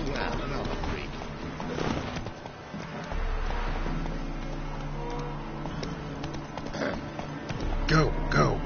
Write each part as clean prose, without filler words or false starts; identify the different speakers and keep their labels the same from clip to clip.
Speaker 1: Well, another freak.
Speaker 2: Go, go.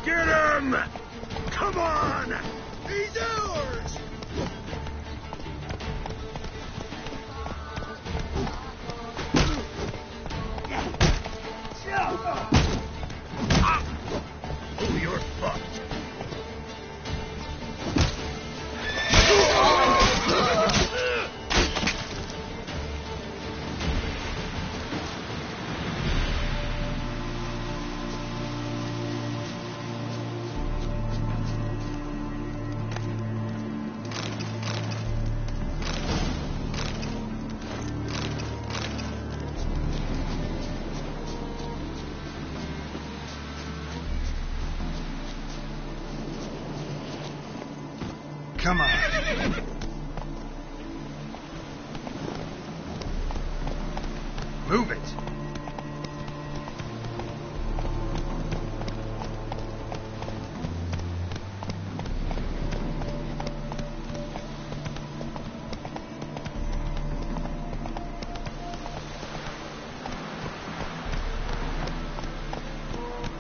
Speaker 1: Get him! Come on! He's ours! Oh, you're fucked.
Speaker 2: Come on. Move it.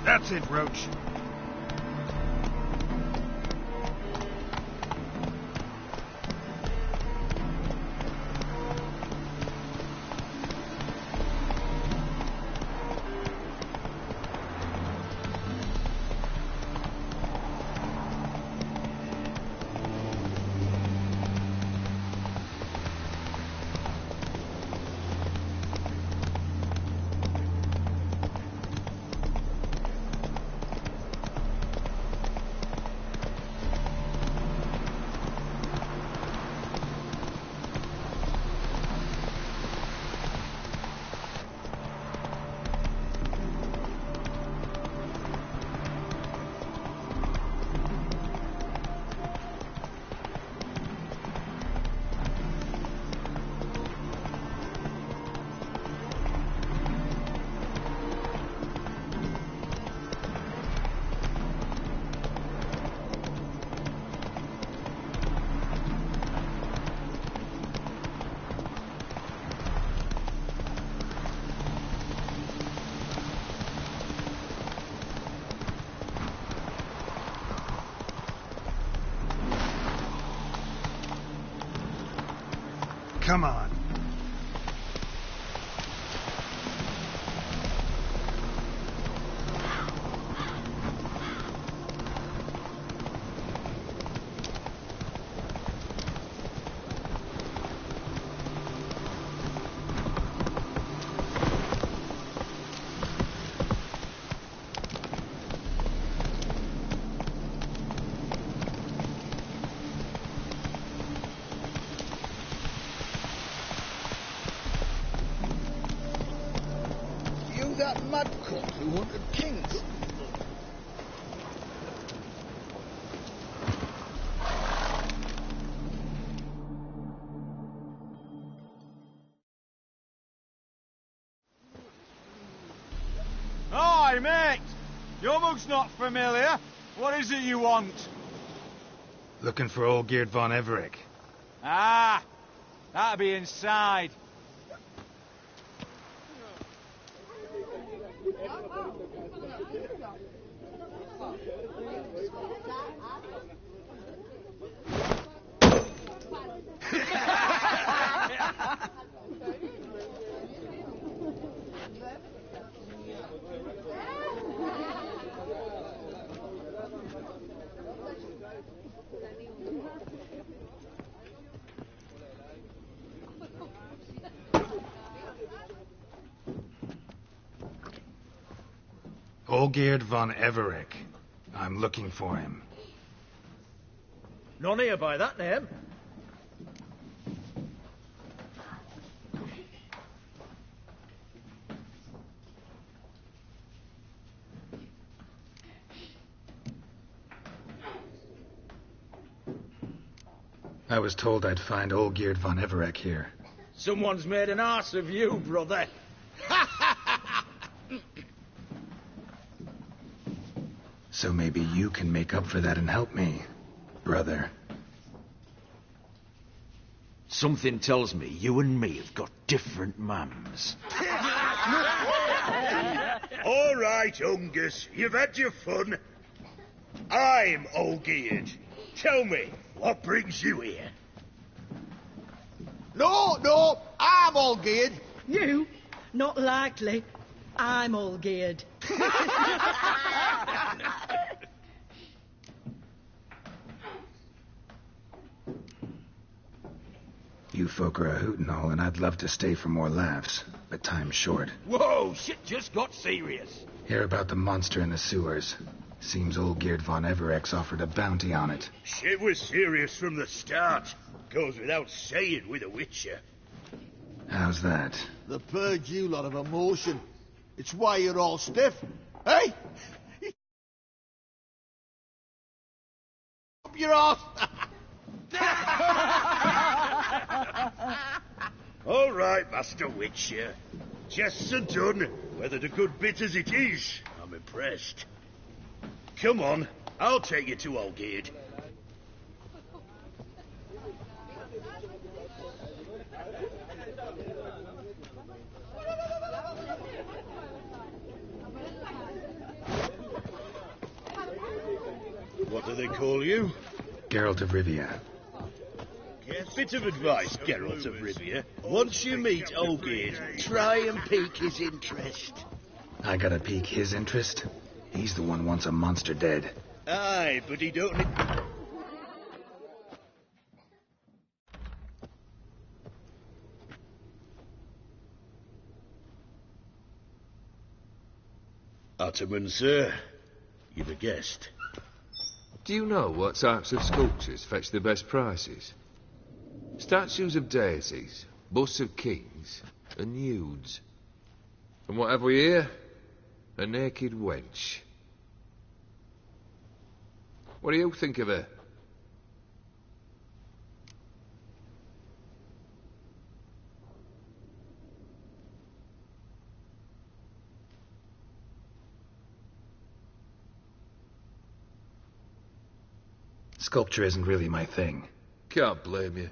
Speaker 2: That's it, Roach. Come on.
Speaker 1: That mudcock who wanted kings.
Speaker 3: Hi, mate! Your mug's not familiar. What is it you want?
Speaker 2: Looking for Olgierd von Everec.
Speaker 3: Ah! That'll be inside.
Speaker 2: Olgierd von Everec. I'm looking for him.
Speaker 4: None here by that name.
Speaker 2: I was told I'd find Olgierd von Everec here.
Speaker 4: Someone's made an arse of you, brother.
Speaker 2: So maybe you can make up for that and help me, brother.
Speaker 5: Something tells me you and me have got different mums.
Speaker 1: All right, Ungus, you've had your fun. I'm Olgierd. Tell me, what brings you here?
Speaker 6: No, I'm all geared.
Speaker 7: You? Not likely. I'm all geared.
Speaker 2: You folk are a hoot and all, and I'd love to stay for more laughs, but time's short.
Speaker 5: Whoa, shit just got serious.
Speaker 2: Hear about the monster in the sewers. Seems Olgierd von Everec's offered a bounty on it.
Speaker 1: Shit was serious from the start. Goes without saying with a Witcher.
Speaker 2: How's that?
Speaker 6: The purge you lot of emotion. It's why you're all stiff. Hey? Up your ass.
Speaker 1: All right, Master Witcher. Jests are done. Whether the good bit as it is, I'm impressed. Come on, I'll take you to Olgierd. What do they call you?
Speaker 2: Geralt of Rivia.
Speaker 1: Bit of advice, Geralt of Rivia. Once you meet Olgierd, try and pique his interest.
Speaker 2: I gotta pique his interest? He's the one wants a monster dead.
Speaker 1: Aye, but he don't... Ataman, sir. You've a guest.
Speaker 8: Do you know what types of sculptures fetch the best prices? Statues of deities, busts of kings, and nudes. And what have we here? A naked wench. What do you think of her?
Speaker 2: Sculpture isn't really my thing.
Speaker 8: Can't blame you.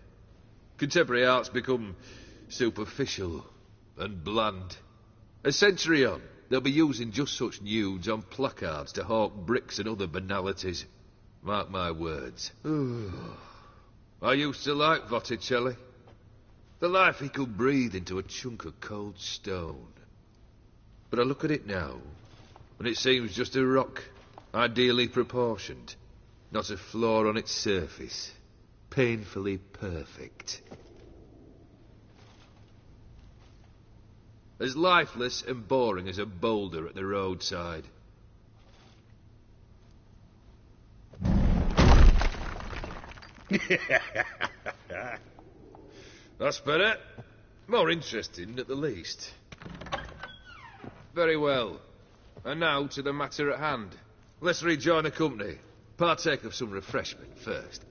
Speaker 8: Contemporary art's become superficial and bland. A century on, they'll be using just such nudes on placards to hawk bricks and other banalities. Mark my words. I used to like Botticelli. The life he could breathe into a chunk of cold stone. But I look at it now, and it seems just a rock, ideally proportioned. Not a flaw on its surface. Painfully perfect. As lifeless and boring as a boulder at the roadside. That's better. More interesting, at the least. Very well. And now to the matter at hand. Let's rejoin the company. Partake of some refreshment first.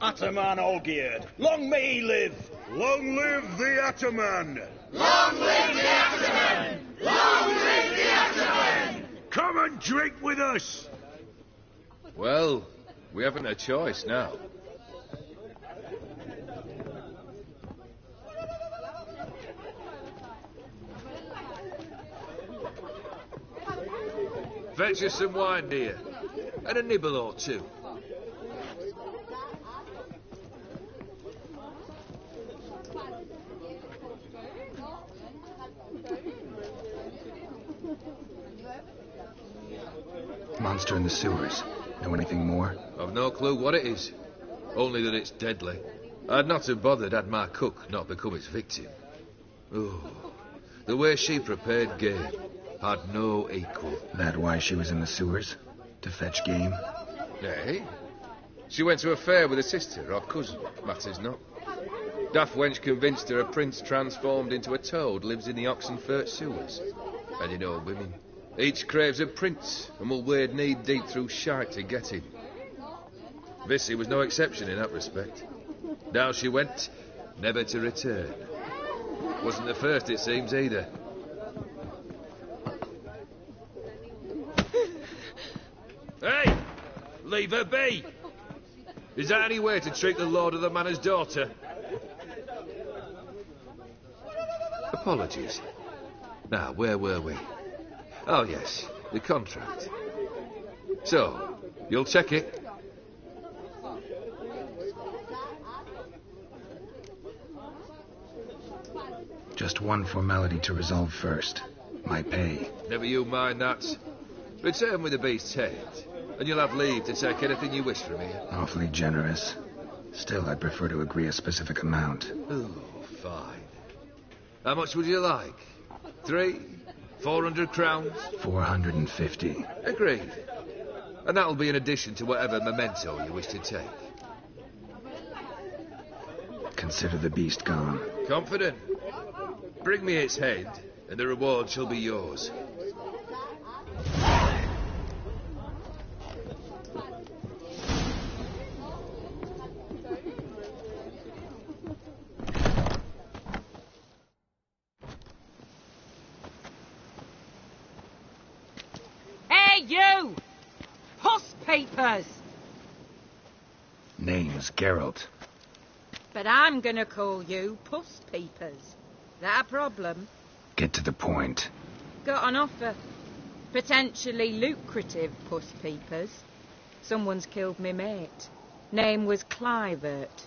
Speaker 4: Ataman Olgierd, long may he live!
Speaker 1: Long live the Ataman!
Speaker 9: Long live the Ataman! Long live the Ataman!
Speaker 1: Come and drink with us!
Speaker 8: Well, we haven't a choice now. Fetch us some wine, dear. And a nibble or two.
Speaker 2: Monster in the sewers. Know anything more?
Speaker 8: I've no clue what it is. Only that it's deadly. I'd not have bothered had my cook not become its victim. Oh, the way she prepared game had no equal.
Speaker 2: That that why she was in the sewers? To fetch game?
Speaker 8: Nay. She went to a fair with her sister or cousin, matters not. Daft wench convinced her a prince transformed into a toad lives in the Oxenfurt sewers. And you know women. Each craves a prince and will wade knee-deep through shite to get him. Vissy was no exception in that respect. Down she went, never to return. Wasn't the first, it seems, either. Hey! Leave her be! Is that any way to treat the lord of the manor's daughter? Apologies. Now, where were we? Oh, yes, the contract. So, you'll check it?
Speaker 2: Just one formality to resolve first. My pay.
Speaker 8: Never you mind that. Return with the beast's head, and you'll have leave to take anything you wish from here.
Speaker 2: Awfully generous. Still, I'd prefer to agree a specific amount.
Speaker 8: Oh, fine. How much would you like? 400 crowns?
Speaker 2: 450.
Speaker 8: Agreed. And that'll be in addition to whatever memento you wish to take.
Speaker 2: Consider the beast gone.
Speaker 8: Confident? Bring me its head, and the reward shall be yours.
Speaker 10: Hey, you! Puss papers!
Speaker 2: Name's Geralt.
Speaker 7: But I'm gonna call you Puss Peepers. That a problem?
Speaker 2: Get to the point.
Speaker 7: Got an offer. Potentially lucrative Puss Peepers. Someone's killed me mate. Name was Clivert.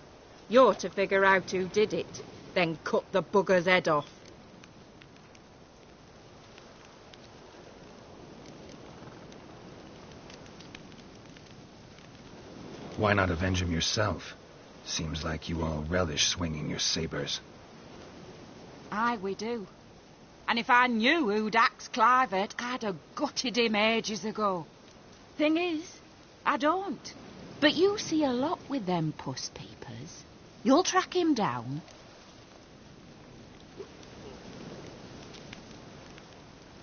Speaker 7: You're to figure out who did it, then cut the bugger's head off.
Speaker 2: Why not avenge him yourself? Seems like you all relish swinging your sabers.
Speaker 7: Aye, we do. And if I knew who'd axed Clivert, I'd have gutted him ages ago. Thing is, I don't. But you see a lot with them Puss Peepers. You'll track him down.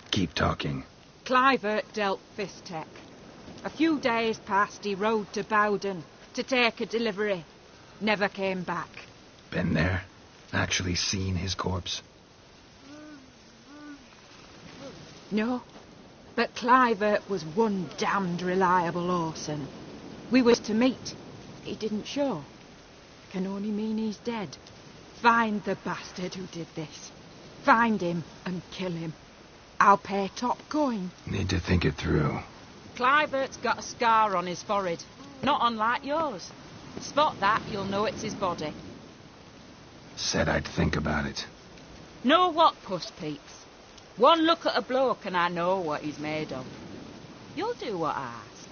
Speaker 2: Keep talking.
Speaker 7: Clivert dealt Fistech. A few days passed, he rode to Bowden to take a delivery. Never came back.
Speaker 2: Been there? Actually seen his corpse?
Speaker 7: No, but Clivert was one damned reliable horseman. We was to meet. He didn't show. Can only mean he's dead. Find the bastard who did this. Find him and kill him. I'll pay top coin.
Speaker 2: Need to think it through.
Speaker 7: Clivert's got a scar on his forehead, not unlike yours. Spot that, you'll know it's his body.
Speaker 2: Said I'd think about it.
Speaker 7: Know what, Puss Peeps? One look at a bloke and I know what he's made of. You'll do what I ask.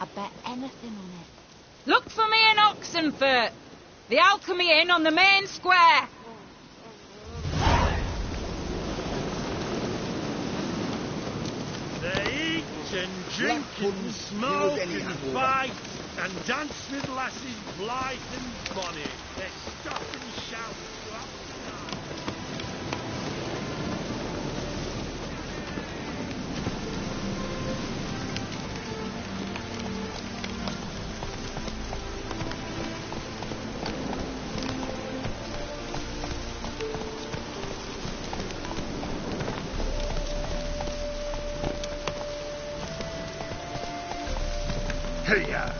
Speaker 7: I bet anything on it. Look for me in Oxenfurt. The Alchemy Inn on the main square.
Speaker 1: They eat and drink and smoke and fight and dance with lasses blithe and bonny. They stop and shout throughout the night.
Speaker 2: Hey-ya!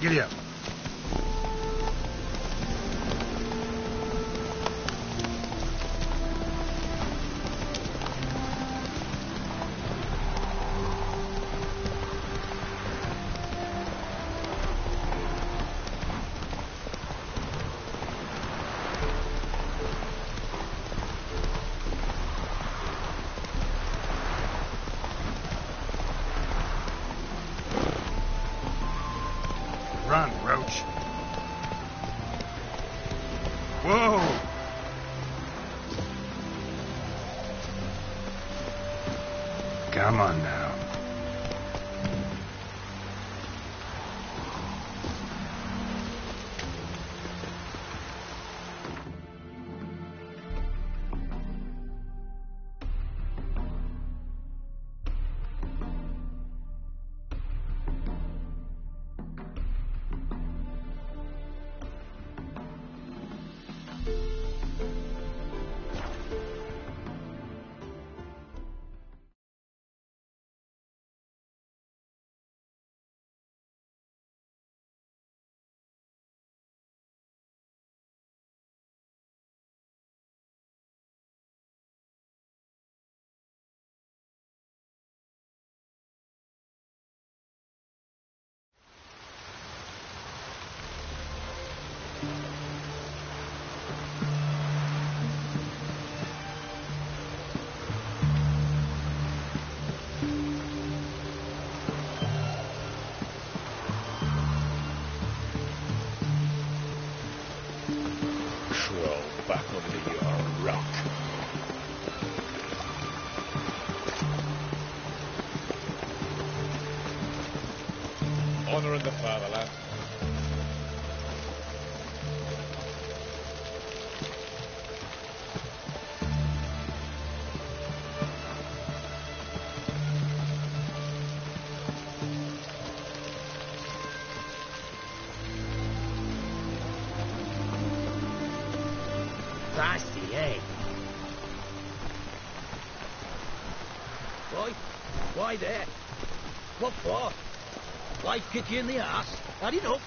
Speaker 2: Giddy up.
Speaker 1: Run, Roach. Whoa!
Speaker 2: Come on now.
Speaker 1: Crawl back under your rock.
Speaker 11: Honouring the fatherland.
Speaker 4: Nasty, eh? Why there? What for? Life kick you in the arse? Had enough?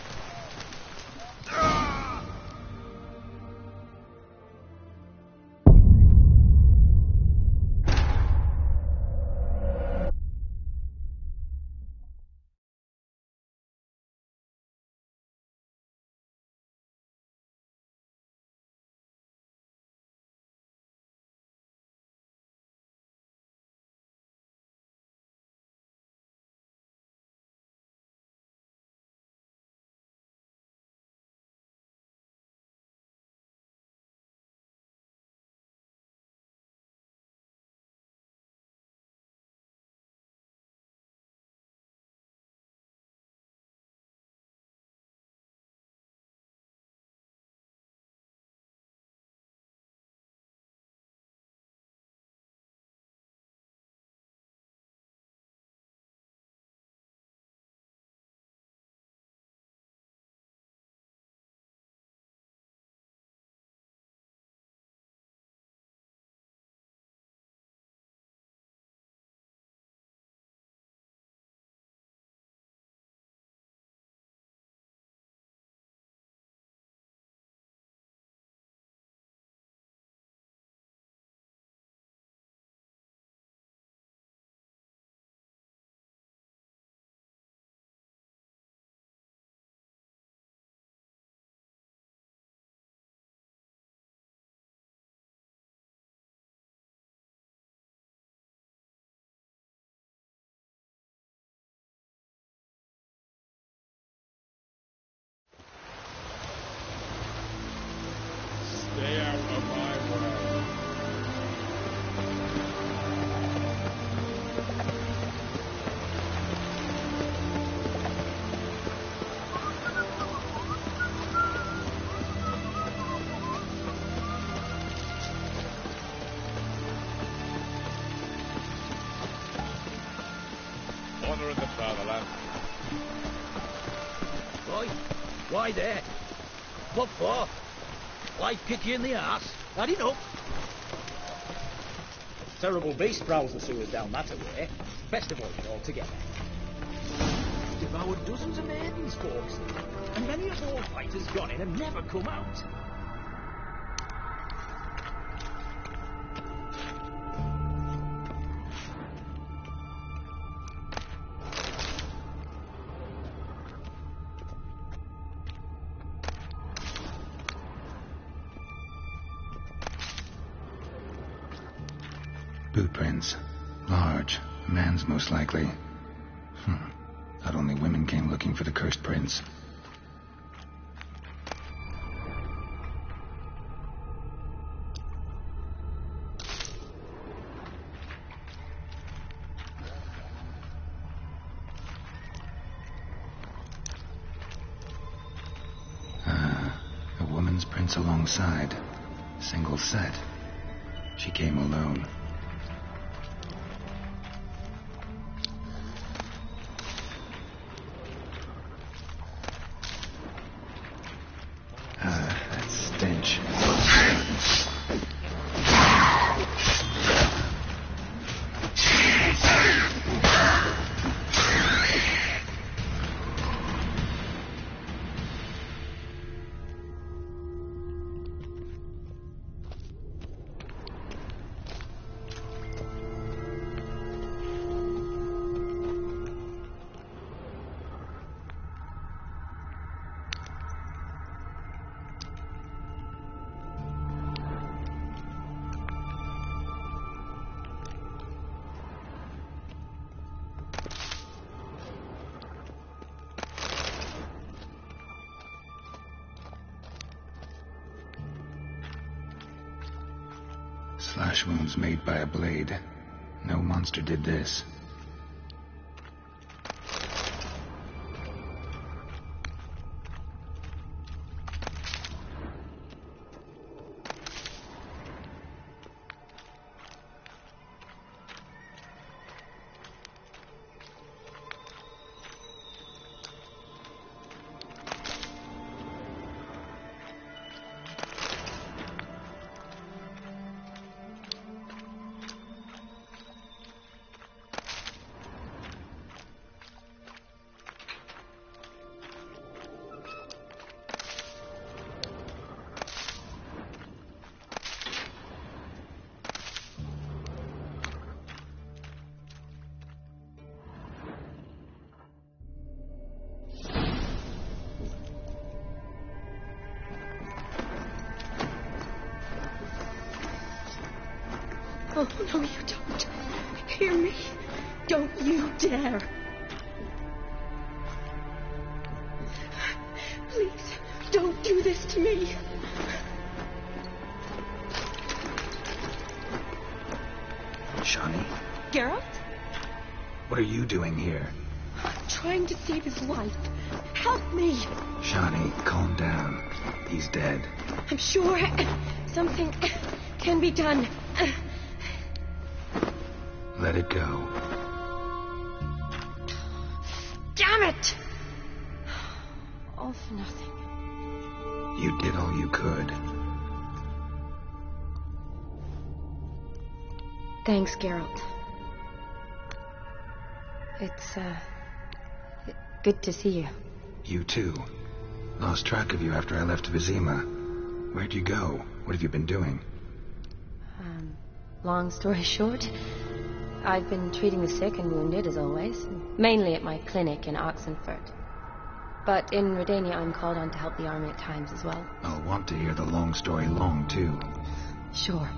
Speaker 11: Stay out of my way. Honouring the fatherland.
Speaker 4: Why there? What for? Life kick you in the arse? Had enough? Terrible beast prowls the sewers down that way. Best avoid it altogether. Devoured dozens of maidens, folks. And many a war fighter's gone in and never come out.
Speaker 2: Boot prints. Large. Man's most likely. Thought only women came looking for the cursed prince. Prints alongside. Single set. She came alone. That stench. Slash wounds made by a blade. No monster did this.
Speaker 12: Oh, no, you don't. Hear me? Don't you dare. Please, don't do this to me.
Speaker 2: Shani?
Speaker 12: Geralt?
Speaker 2: What are you doing here?
Speaker 12: Trying to save his life. Help me.
Speaker 2: Shani, calm down. He's dead.
Speaker 12: I'm sure something can be done.
Speaker 2: Let it go.
Speaker 12: Damn it! All for nothing.
Speaker 2: You did all you could.
Speaker 12: Thanks, Geralt. It's, good to see you.
Speaker 2: You too. Lost track of you after I left Vizima. Where'd you go? What have you been doing?
Speaker 12: Long story short, I've been treating the sick and wounded, as always. Mainly at my clinic in Oxenfurt. But in Redania, I'm called on to help the army at times as well.
Speaker 2: I'll want to hear the long story long, too.
Speaker 12: Sure.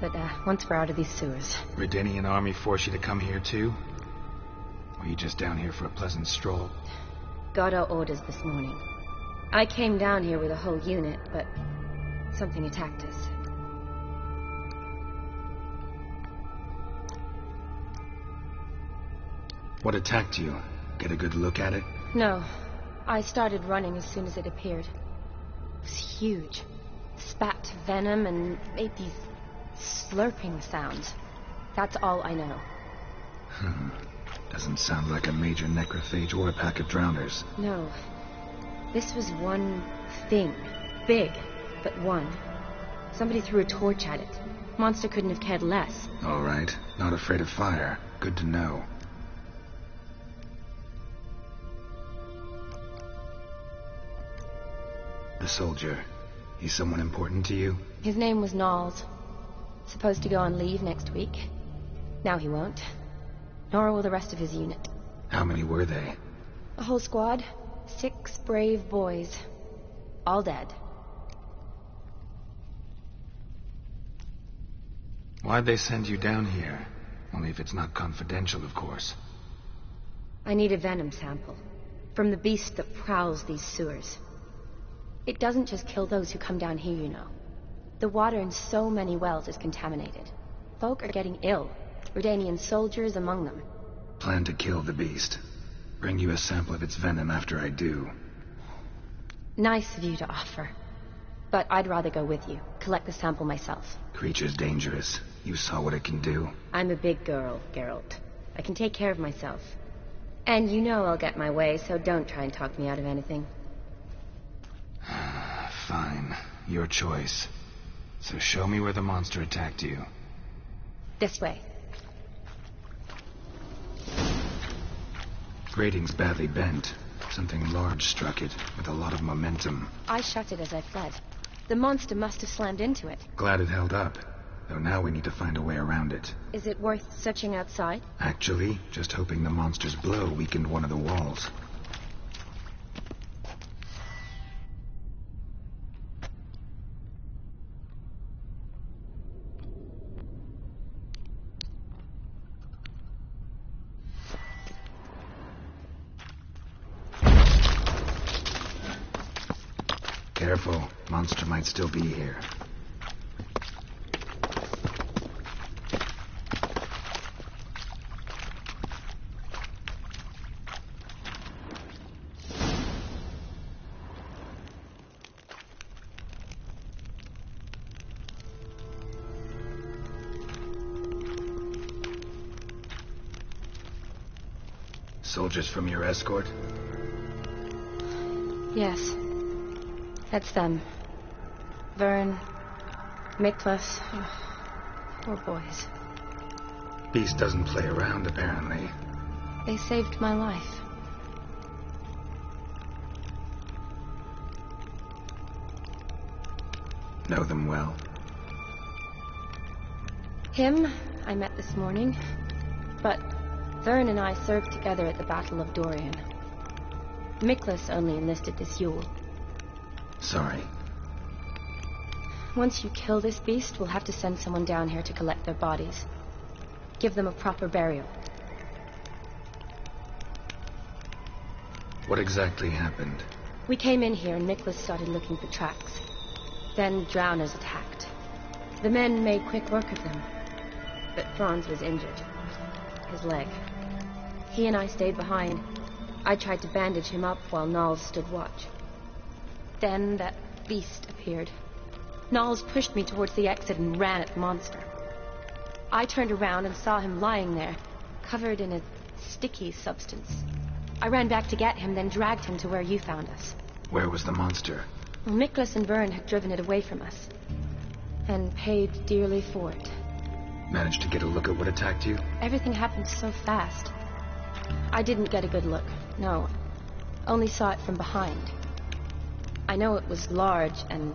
Speaker 12: But, once we're out of these sewers.
Speaker 2: Redanian army force you to come here, too? Or are you just down here for a pleasant stroll?
Speaker 12: Got our orders this morning. I came down here with a whole unit, but something attacked us.
Speaker 2: What attacked you? Get a good look at it?
Speaker 12: No. I started running as soon as it appeared. It was huge. Spat venom and made these slurping sounds. That's all I know.
Speaker 2: Doesn't sound like a major necrophage or a pack of drowners.
Speaker 12: No. This was one thing. Big, but one. Somebody threw a torch at it. Monster couldn't have cared less.
Speaker 2: All right. Not afraid of fire. Good to know. The soldier. He's someone important to you?
Speaker 12: His name was Knowles. Supposed to go on leave next week. Now he won't. Nor will the rest of his unit.
Speaker 2: How many were they?
Speaker 12: A whole squad. 6 brave boys. All dead.
Speaker 2: Why'd they send you down here? Only if it's not confidential, of course.
Speaker 12: I need a venom sample. From the beast that prowls these sewers. It doesn't just kill those who come down here, you know. The water in so many wells is contaminated. Folk are getting ill. Redanian soldiers among them.
Speaker 2: Plan to kill the beast. Bring you a sample of its venom after I do.
Speaker 12: Nice of you to offer. But I'd rather go with you, collect the sample myself.
Speaker 2: Creature's dangerous. You saw what it can do.
Speaker 12: I'm a big girl, Geralt. I can take care of myself. And you know I'll get my way, so don't try and talk me out of anything.
Speaker 2: Fine. Your choice. So show me where the monster attacked you.
Speaker 12: This way.
Speaker 2: Grating's badly bent. Something large struck it, with a lot of momentum.
Speaker 12: I shut it as I fled. The monster must have slammed into it.
Speaker 2: Glad it held up. Though now we need to find a way around it.
Speaker 12: Is it worth searching outside?
Speaker 2: Actually, just hoping the monster's blow weakened one of the walls. Careful. Monster might still be here. Soldiers from your escort?
Speaker 12: Yes. That's them. Vern, Miklas. Poor boys.
Speaker 2: Beast doesn't play around, apparently.
Speaker 12: They saved my life.
Speaker 2: Know them well?
Speaker 12: Him, I met this morning. But Vern and I served together at the Battle of Dorian. Miklas only enlisted this Yule.
Speaker 2: Sorry.
Speaker 12: Once you kill this beast, we'll have to send someone down here to collect their bodies. Give them a proper burial.
Speaker 2: What exactly happened?
Speaker 12: We came in here and Miklas started looking for tracks. Then drowners attacked. The men made quick work of them. But Franz was injured. His leg. He and I stayed behind. I tried to bandage him up while Nals stood watch. Then that beast appeared. Nals pushed me towards the exit and ran at the monster. I turned around and saw him lying there, covered in a sticky substance. I ran back to get him, then dragged him to where you found us.
Speaker 2: Where was the monster?
Speaker 12: Well, Miklas and Vern had driven it away from us. And paid dearly for it.
Speaker 2: Managed to get a look at what attacked you?
Speaker 12: Everything happened so fast. I didn't get a good look, no. Only saw it from behind. I know it was large and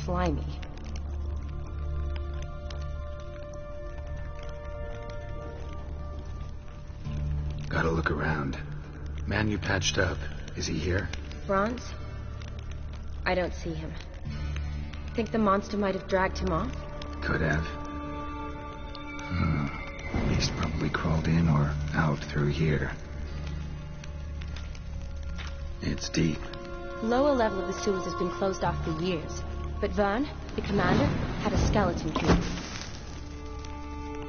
Speaker 12: slimy.
Speaker 2: Gotta look around. Man you patched up, is he here?
Speaker 12: Franz? I don't see him. Think the monster might have dragged him off?
Speaker 2: Could have. Beast probably crawled in or out through here. It's deep.
Speaker 12: The lower level of the sewers has been closed off for years. But Vern, the commander, had a skeleton key.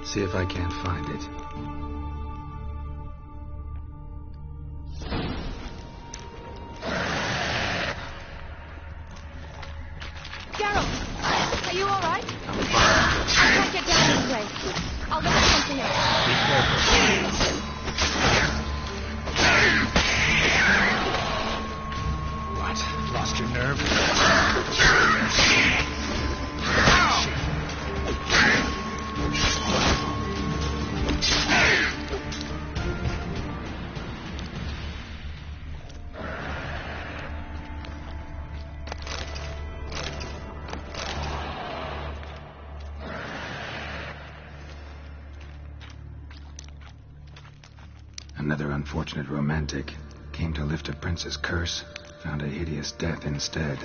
Speaker 2: See if I can't find it.
Speaker 12: Geralt! Are you alright?
Speaker 2: I'm fine.
Speaker 12: I can't get down this way. I'll look for something else.
Speaker 2: Be careful.
Speaker 1: What? Lost your nerve?
Speaker 2: Another unfortunate romantic. Came to lift a prince's curse, found a hideous death instead.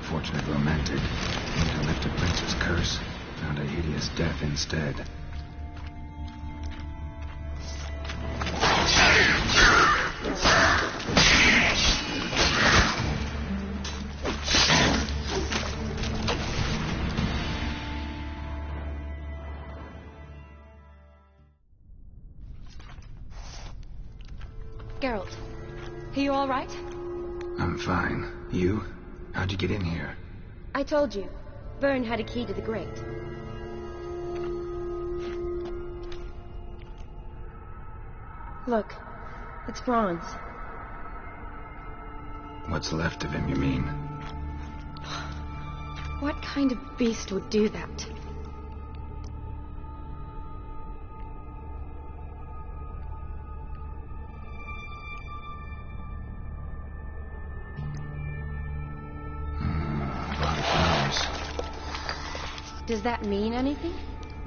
Speaker 2: unfortunate romantic. Came to lift a prince's curse. Found a hideous death instead.
Speaker 12: Geralt, are you all right?
Speaker 2: I'm fine. You? How'd you get in here?
Speaker 12: I told you. Vern had a key to the grate. Look, it's Franz.
Speaker 2: What's left of him, you mean?
Speaker 12: What kind of beast would do that? Does that mean anything?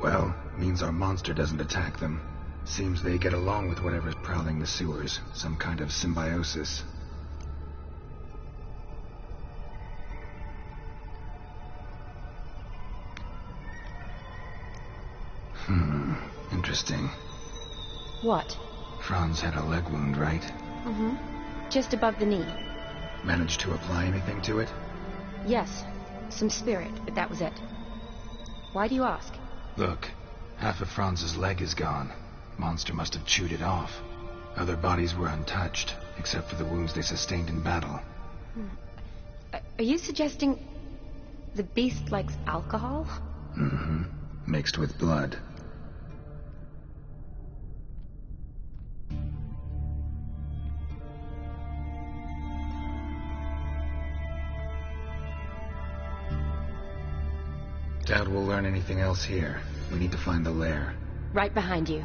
Speaker 2: Well, means our monster doesn't attack them. Seems they get along with whatever's prowling the sewers. Some kind of symbiosis. Interesting.
Speaker 12: What?
Speaker 2: Franz had a leg wound, right?
Speaker 12: Mm-hmm. Just above the knee.
Speaker 2: Managed to apply anything to it?
Speaker 12: Yes. Some spirit, but that was it. Why do you ask?
Speaker 2: Look, half of Franz's leg is gone. Monster must have chewed it off. Other bodies were untouched, except for the wounds they sustained in battle.
Speaker 12: Are you suggesting the beast likes alcohol?
Speaker 2: Mm-hmm. Mixed with blood. Doubt we'll learn anything else here. We need to find the lair.
Speaker 12: Right behind you.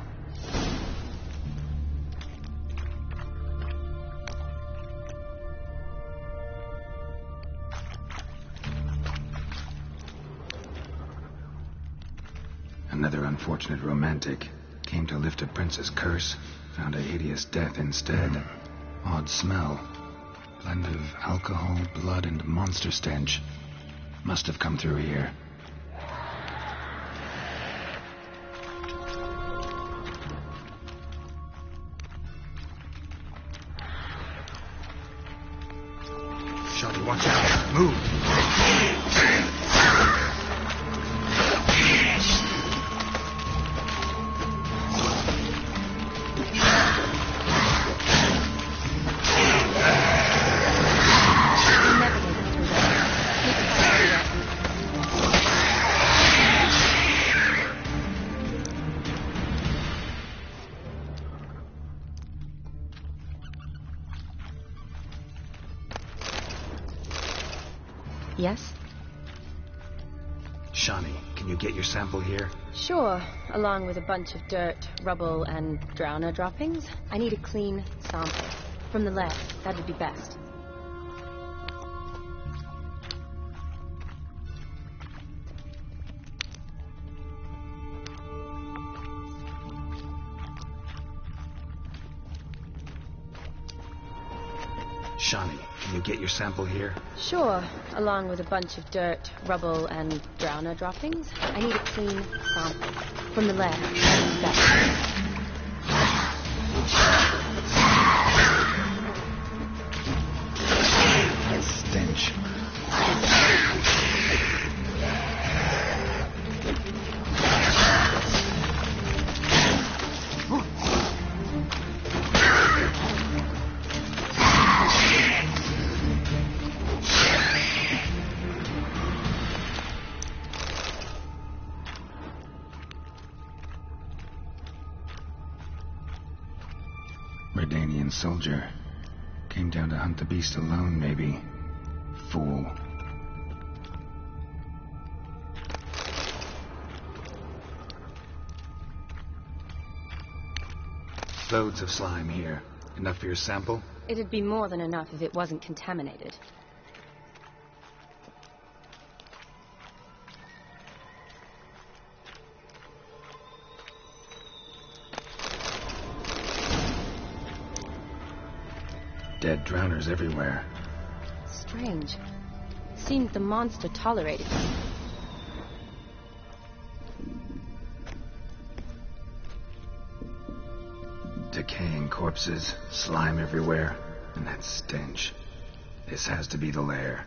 Speaker 2: Another unfortunate romantic. Came to lift a prince's curse. Found a hideous death instead. Odd smell. Blend of alcohol, blood, and monster stench. Must have come through here. Shotty, watch out. Move.
Speaker 12: Yes?
Speaker 2: Shani, can you get your sample here?
Speaker 12: Sure, along with a bunch of dirt, rubble, and drowner droppings. I need a clean sample. From the lab, that would be best.
Speaker 2: Shani, can you get your sample here?
Speaker 12: Sure, along with a bunch of dirt, rubble, and drowner droppings. I need a clean sample. From the lab, that would be best.
Speaker 2: Stench. Redanian soldier. Came down to hunt the beast alone, maybe. Fool. Loads of slime here. Enough for your sample?
Speaker 12: It'd be more than enough if it wasn't contaminated.
Speaker 2: Dead drowners everywhere.
Speaker 12: Strange. seemed the monster tolerated it.
Speaker 2: Decaying corpses, slime everywhere, and that stench. This has to be the lair.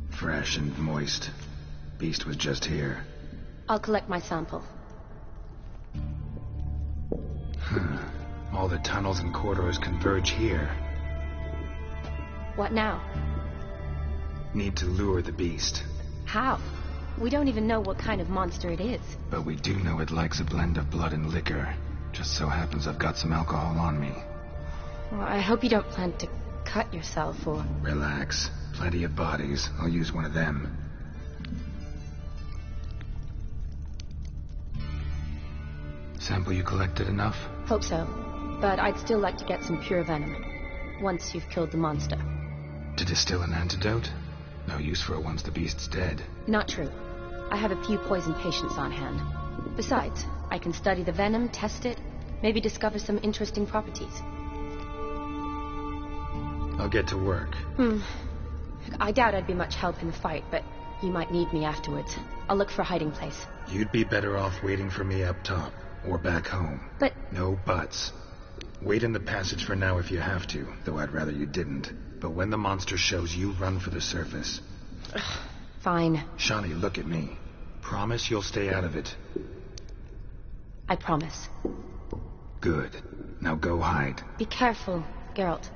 Speaker 2: Fresh and moist. Beast was just here.
Speaker 12: I'll collect my sample.
Speaker 2: All the tunnels and corridors converge here.
Speaker 12: What now?
Speaker 2: Need to lure the beast.
Speaker 12: How? We don't even know what kind of monster it is.
Speaker 2: But we do know it likes a blend of blood and liquor. Just so happens I've got some alcohol on me.
Speaker 12: Well, I hope you don't plan to cut yourself or...
Speaker 2: Relax. Plenty of bodies. I'll use one of them. Sample you collected enough?
Speaker 12: Hope so. But I'd still like to get some pure venom. Once you've killed the monster.
Speaker 2: To distill an antidote? No use for it once the beast's dead.
Speaker 12: Not true. I have a few poison patients on hand. Besides, I can study the venom, test it, maybe discover some interesting properties.
Speaker 2: I'll get to work.
Speaker 12: I doubt I'd be much help in the fight, but you might need me afterwards. I'll look for a hiding place.
Speaker 2: You'd be better off waiting for me up top, or back home.
Speaker 12: But...
Speaker 2: No buts. Wait in the passage for now if you have to, though I'd rather you didn't. But when the monster shows, you run for the surface.
Speaker 12: Fine.
Speaker 2: Shani, look at me. Promise you'll stay out of it.
Speaker 12: I promise.
Speaker 2: Good. Now go hide.
Speaker 12: Be careful, Geralt.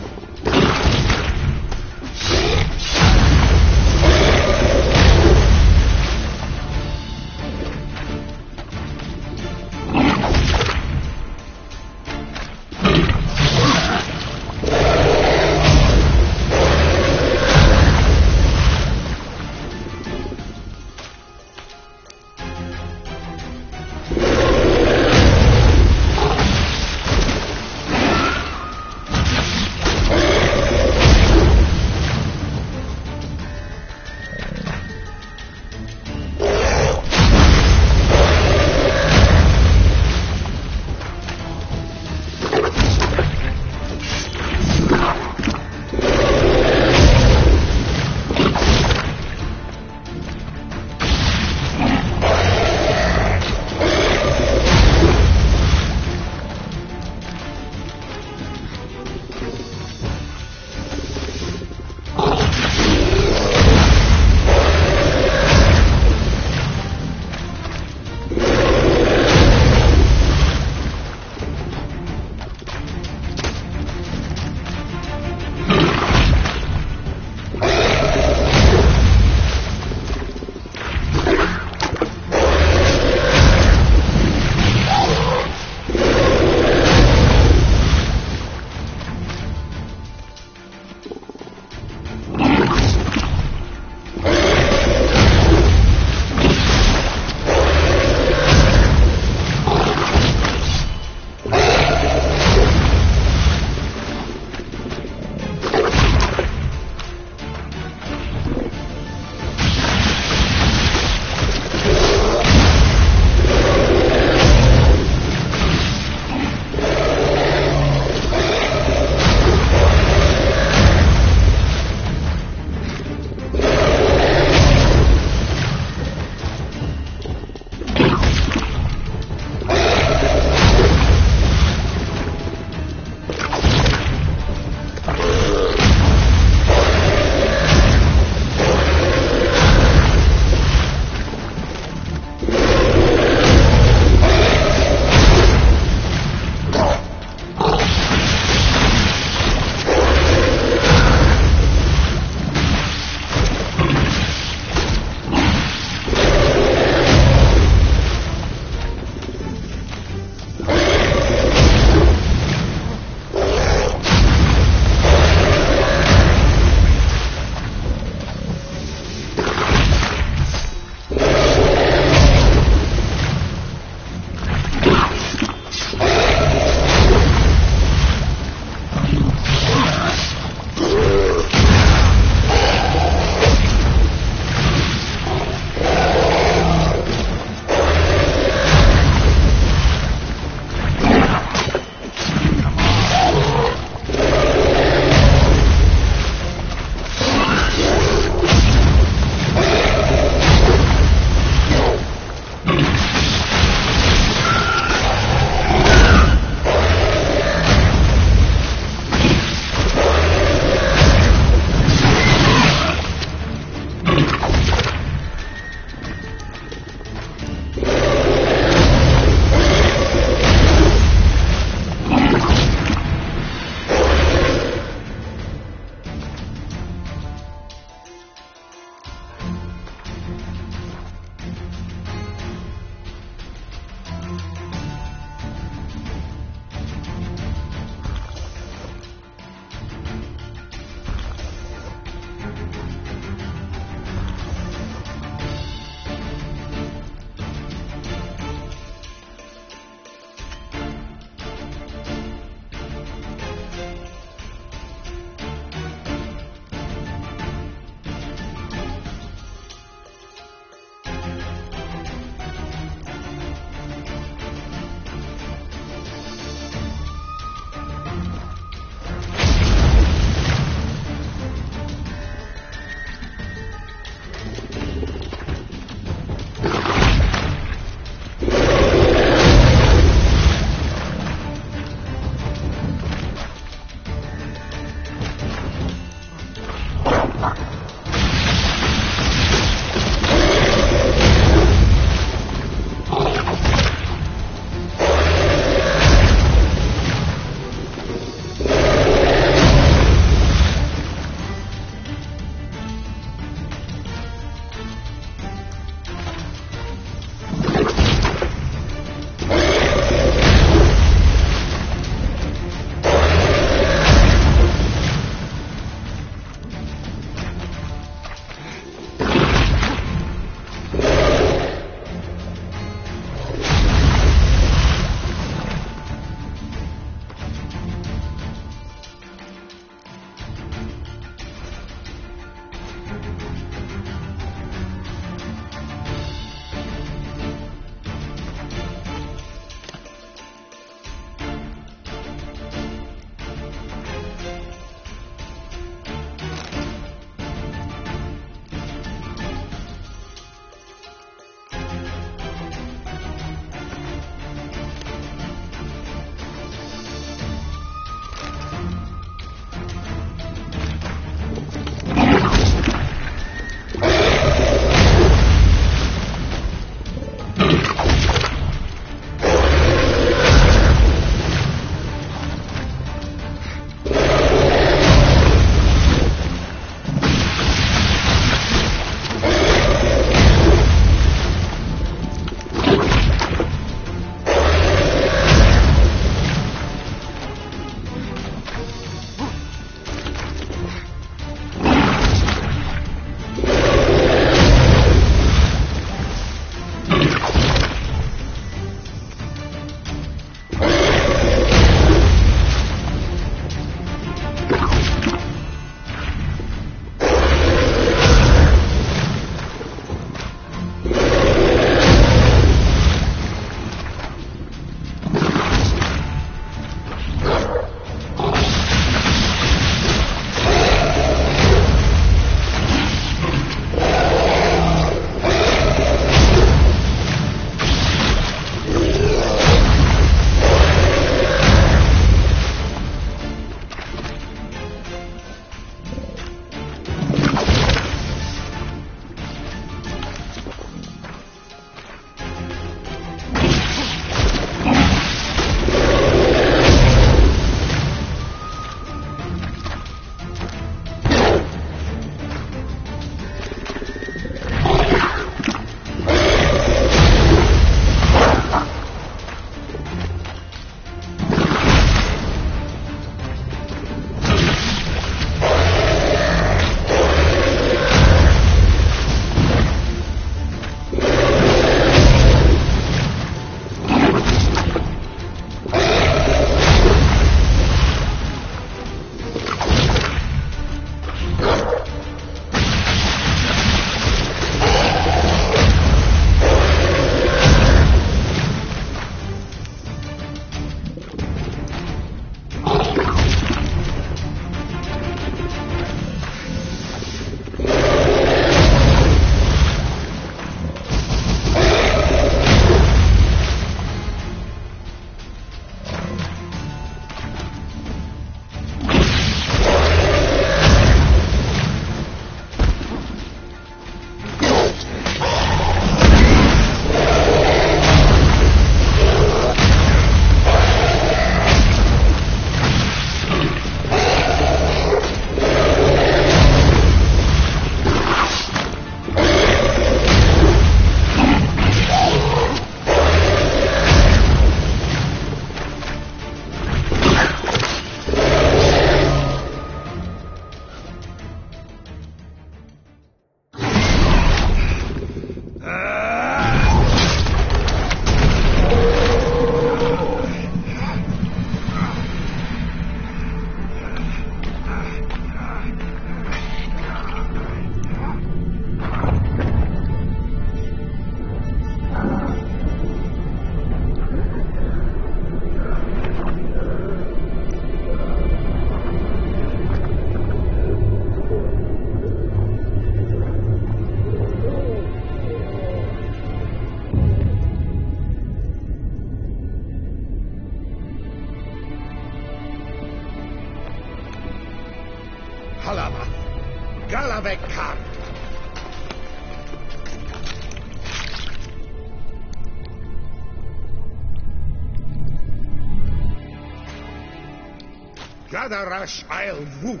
Speaker 13: Gadarash I'll woot.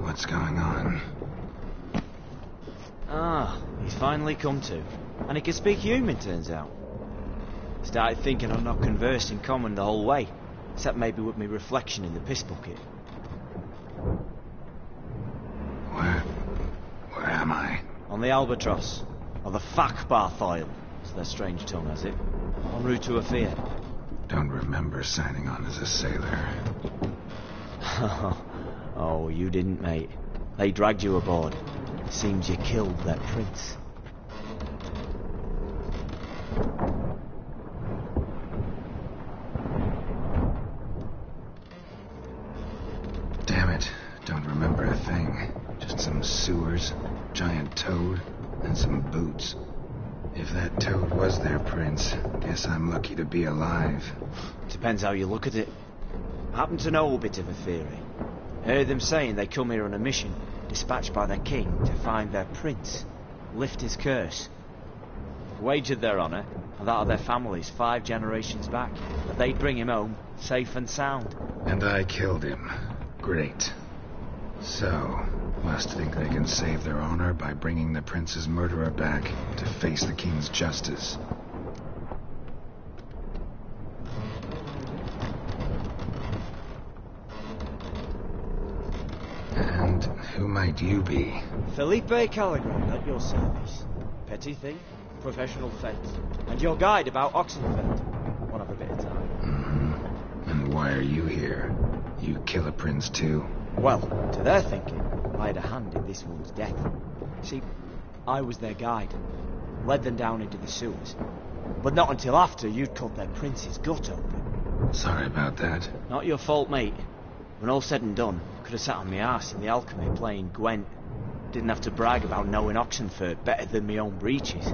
Speaker 2: What's going on?
Speaker 14: Ah, he's finally come to. And he can speak human, turns out. Started thinking I'd not conversed in common the whole way, except maybe with me reflection in the piss bucket.
Speaker 2: Where am I?
Speaker 14: On the Albatross, or the Fakbarthoil, as their strange tongue has it, en route to Afir.
Speaker 2: Don't remember signing on as a sailor.
Speaker 14: Oh, you didn't, mate. They dragged you aboard. Seems you killed their prince.
Speaker 2: Damn it. Don't remember a thing. Just some sewers, giant toad, and some boots. If that toad was their prince, guess I'm lucky to be alive.
Speaker 14: Depends how you look at it. Happen to know a bit of a theory. Heard them saying they come here on a mission, dispatched by their king to find their prince, lift his curse. Wagered their honour, and that of their families 5 generations back, that they'd bring him home, safe and sound.
Speaker 2: And I killed him. Great. So, must think they can save their honor by bringing the prince's murderer back to face the king's justice. And who might you be?
Speaker 14: Felipe Calligran, at your service. Petty thief, professional fence, and your guide about Oxenfeld. One of a bit of time.
Speaker 2: Mm-hmm. And why are you here? You kill a prince too?
Speaker 14: Well, to their thinking, I had a hand in this one's death. See, I was their guide. Led them down into the sewers. But not until after you'd cut their prince's gut open.
Speaker 2: Sorry about that.
Speaker 14: Not your fault, mate. When all said and done, could have sat on my arse in the alchemy playing Gwent. Didn't have to brag about knowing Oxenford better than my own breeches.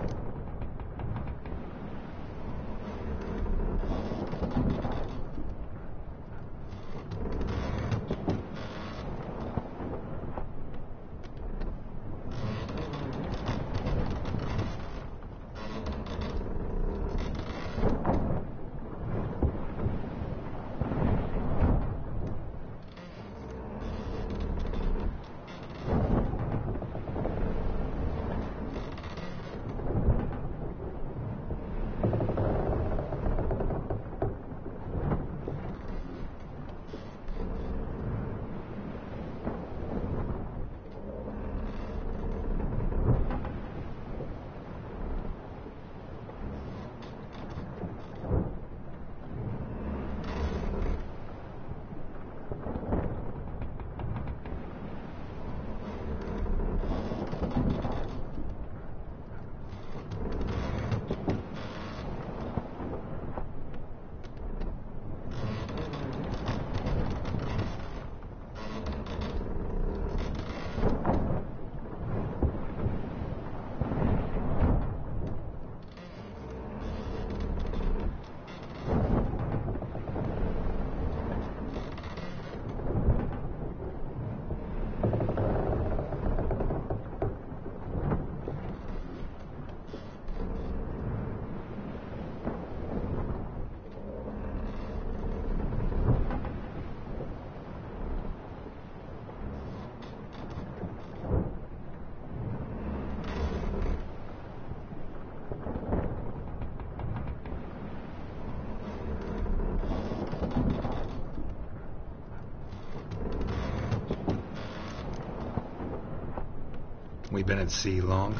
Speaker 2: We been at sea long?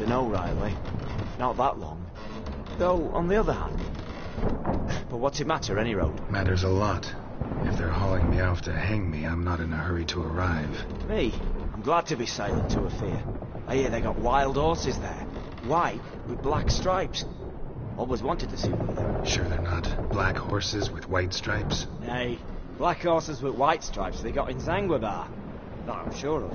Speaker 14: Dunno, Riley. Not that long. Though, on the other hand... But what's it matter, any road?
Speaker 2: Matters a lot. If they're hauling me off to hang me, I'm not in a hurry to arrive.
Speaker 14: Me? I'm glad to be sailing to Afir. I hear they got wild horses there. White, with black stripes. Always wanted to see one of them.
Speaker 2: Sure they're not black horses with white stripes?
Speaker 14: Nay, Black horses with white stripes they got in Zangwabar. That I'm sure of.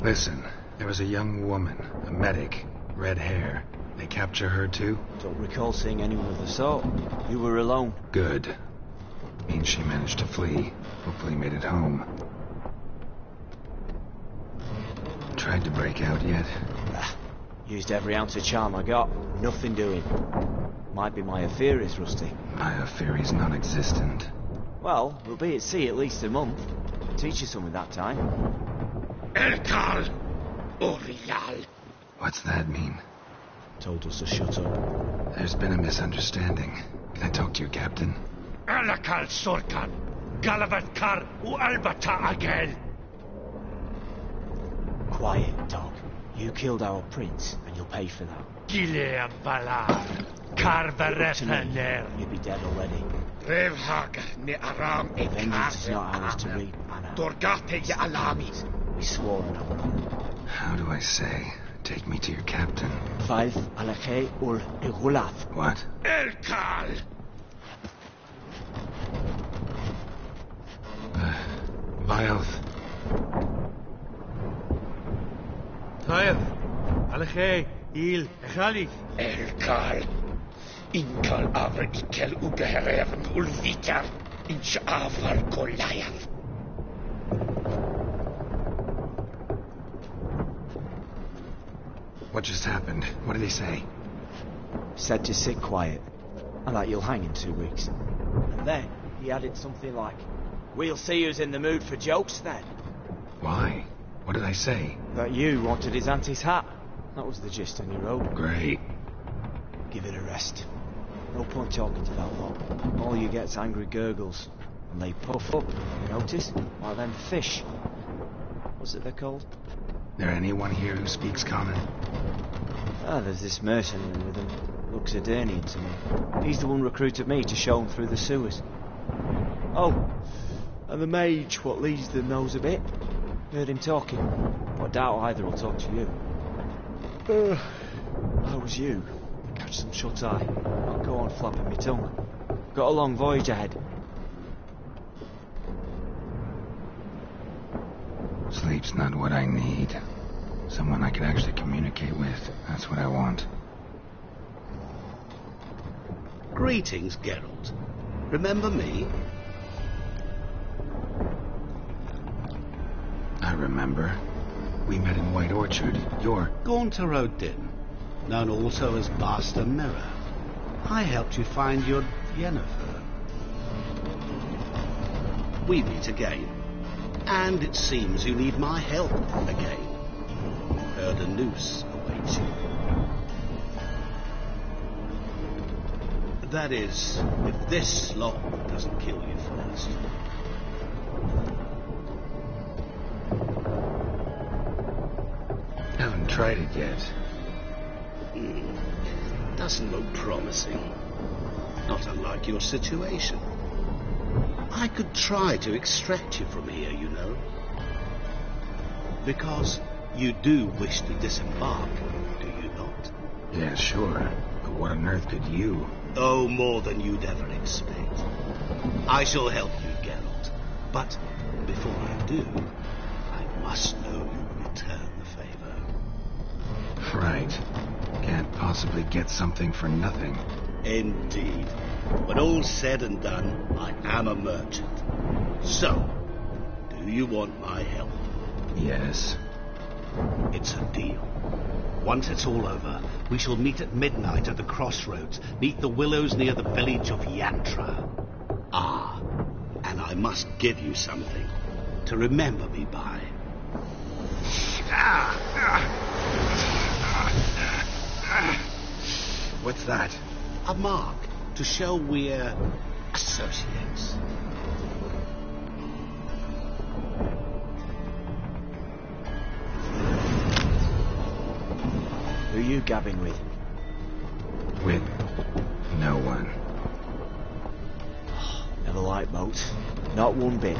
Speaker 2: Listen, there was a young woman, a medic, red hair. They capture her too?
Speaker 14: Don't recall seeing anyone of the sort. You were alone.
Speaker 2: Good. Means she managed to flee. Hopefully made it home. Tried to break out yet?
Speaker 14: Used every ounce of charm I got. Nothing doing. Might be my Aetheri's rusty.
Speaker 2: My Aetheri's non-existent.
Speaker 14: Well, we'll be at sea at least a month. Teach you something that time.
Speaker 1: Elkal Orial.
Speaker 2: What's that mean?
Speaker 14: Told us to shut up.
Speaker 2: There's been a misunderstanding. Can I talk to your captain?
Speaker 1: Alakal Sorkan. Galavat Kar U Albata Agel.
Speaker 14: Quiet, dog. You killed our prince, and you'll pay for that.
Speaker 1: Gileam Balar. Karvarefaner.
Speaker 14: You'd be dead already.
Speaker 1: Revhagar ne Aram e
Speaker 14: Vengeance is not ours to reap, Anna.
Speaker 1: Dorgate ya Alamis.
Speaker 14: We swore an oath.
Speaker 2: How do I say? Take me to your captain.
Speaker 14: Five Alakhe ur Igulath.
Speaker 2: What?
Speaker 1: Elkal!
Speaker 2: Vioth.
Speaker 3: Tayath. Alakhe. Il. Echalith.
Speaker 1: Elkal. Inkal Avra Ikel Ugeherern Ulvitar. Inch Avar Goliath.
Speaker 2: What just happened? What did he say?
Speaker 14: Said to sit quiet, and that you'll hang in 2 weeks. And then he added something like, "We'll see who's in the mood for jokes then."
Speaker 2: Why? What did I say?
Speaker 14: That you wanted his auntie's hat. That was the gist, and he wrote.
Speaker 2: Great.
Speaker 14: Give it a rest. No point talking to that lot. All you get's angry gurgles, and they puff up, you notice? Like them fish. What's it they're called?
Speaker 2: There anyone here who speaks common?
Speaker 14: There's this mercenary with him. Looks Aedirnian to me. He's the one recruited me to show him through the sewers. Oh, and the mage what leads them knows a bit. Heard him talking. I doubt either will talk to you. How was you? Catch some shut-eye. Not go on flapping my tongue. Got a long voyage ahead.
Speaker 2: Sleep's not what I need. Someone I can actually communicate with. That's what I want.
Speaker 13: Greetings, Geralt. Remember me?
Speaker 2: I remember. We met in White Orchard. You're...
Speaker 13: Gaunter O'Din, known also as Basta Mirror. I helped you find your Yennefer. We meet again. And it seems you need my help again. Heard a noose awaits you. That is, if this lock doesn't kill you first.
Speaker 2: Haven't tried it yet.
Speaker 13: Doesn't look promising. Not unlike your situation. I could try to extract you from here, you know. Because you do wish to disembark, do you not?
Speaker 2: Yeah, sure. But what on earth could you?
Speaker 13: Oh, more than you'd ever expect. I shall help you, Geralt. But before I do, I must know you return the favor.
Speaker 2: Right. Can't possibly get something for nothing.
Speaker 13: Indeed. When all's said and done, I am a merchant. So, do you want my help?
Speaker 2: Yes.
Speaker 13: It's a deal. Once it's all over, we shall meet at midnight at the crossroads, neath the willows near the village of Yantra. Ah, and I must give you something to remember me by.
Speaker 2: What's that?
Speaker 13: A mark to show we're associates.
Speaker 14: Who are you gabbing with?
Speaker 2: With no one.
Speaker 14: Never liked boats. Not one bit.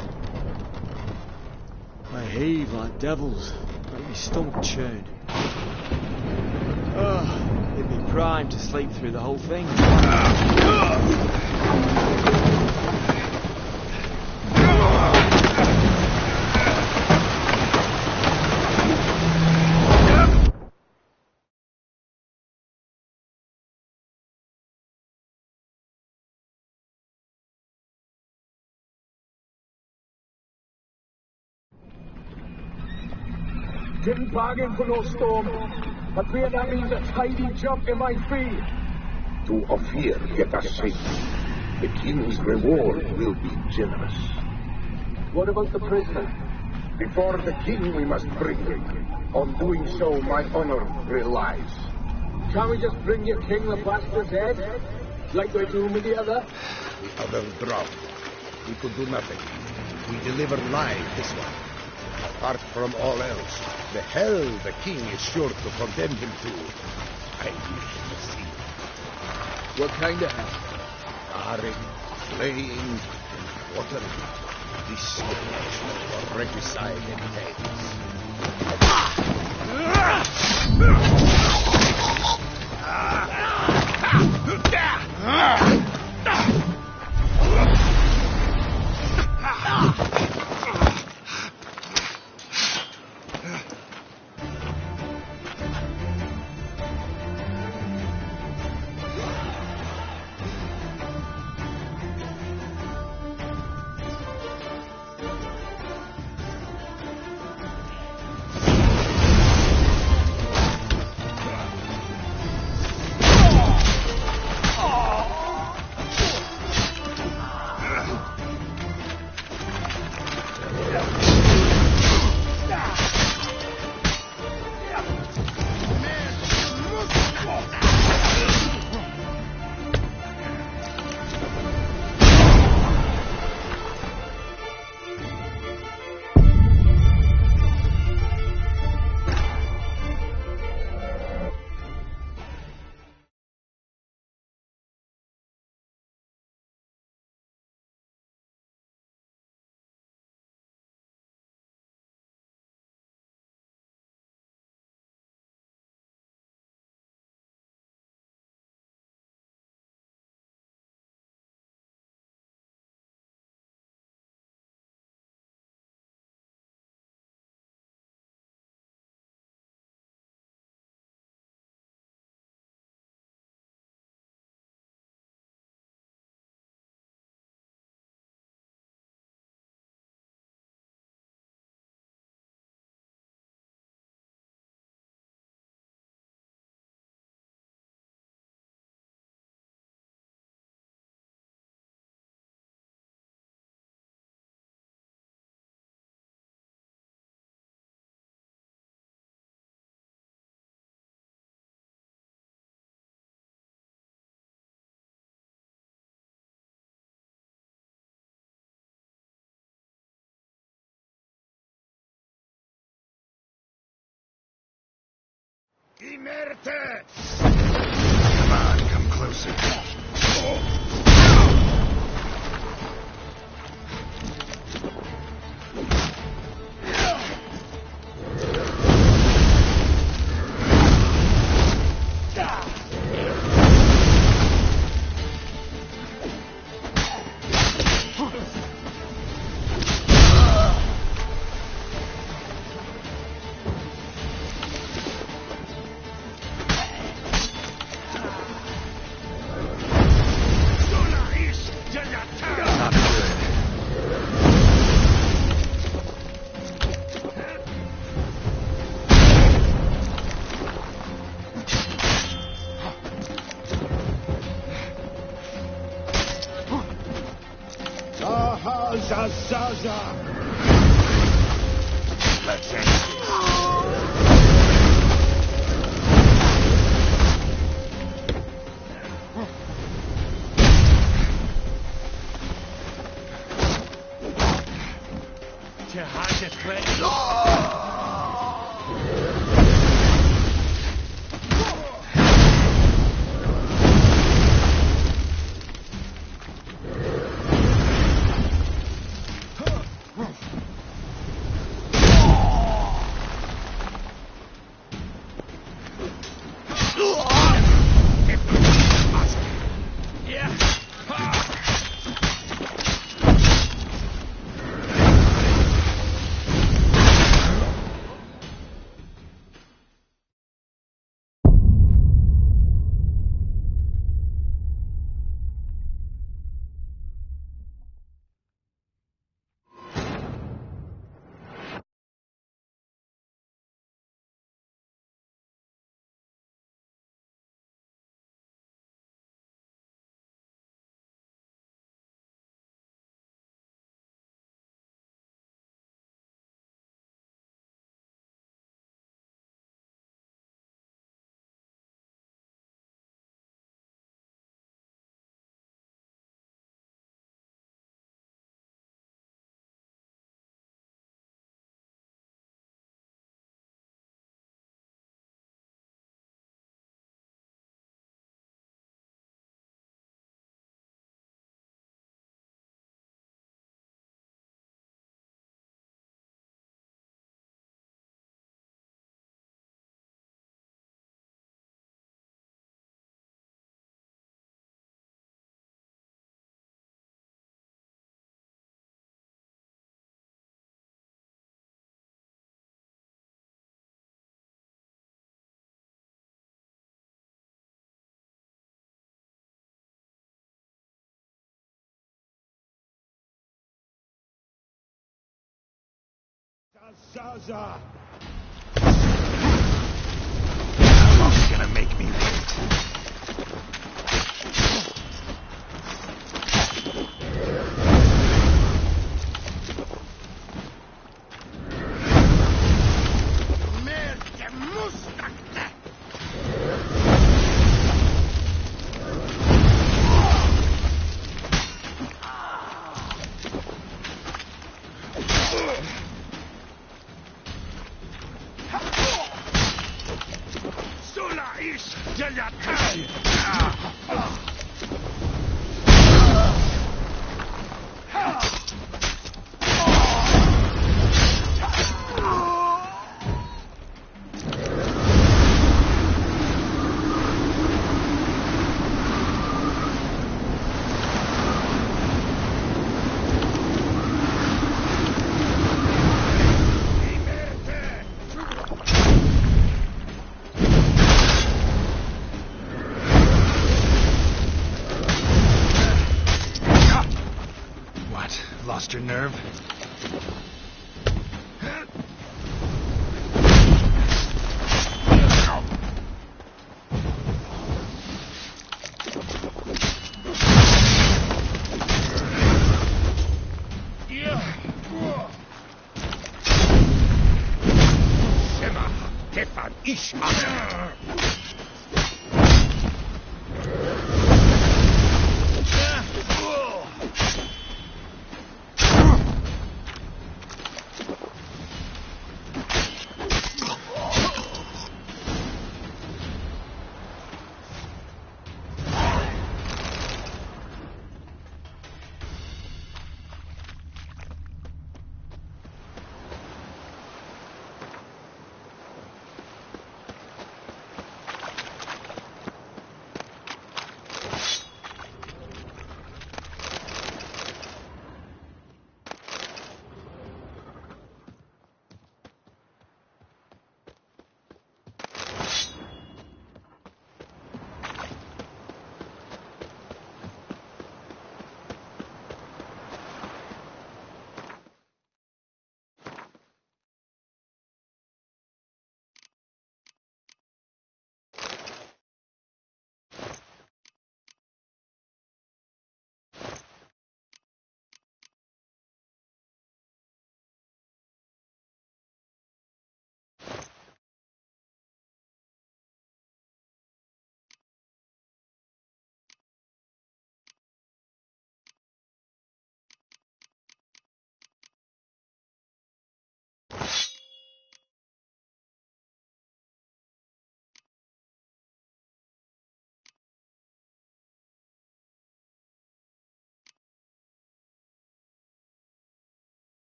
Speaker 14: They heave like devils. Make me stomach churn. Oh, it'd be prime to sleep through the whole thing.
Speaker 15: Didn't bargain for no storm, but where that means a tidy jump in my fee.
Speaker 16: To Ophir, get us safe. The king's reward will be generous.
Speaker 15: What about the prisoner?
Speaker 16: Before the king we must bring him. On doing so, my honor relies.
Speaker 15: Can't we just bring your king the bastard's head? Like we're doing with the other?
Speaker 16: The other dropped. We could do nothing. We deliver live this one. Apart from all else, the hell the king is sure to condemn him to, I wish to see.
Speaker 8: What kind of hell?
Speaker 16: Tarring, flaying, watering. Distillation for regicide and
Speaker 1: Inerte!
Speaker 2: Come on, come closer.
Speaker 1: Zaza!
Speaker 2: Let's end this.
Speaker 16: Zaza!
Speaker 2: How long are you gonna make me wait? Lost your nerve?
Speaker 16: Shema, Tefan, Ishma.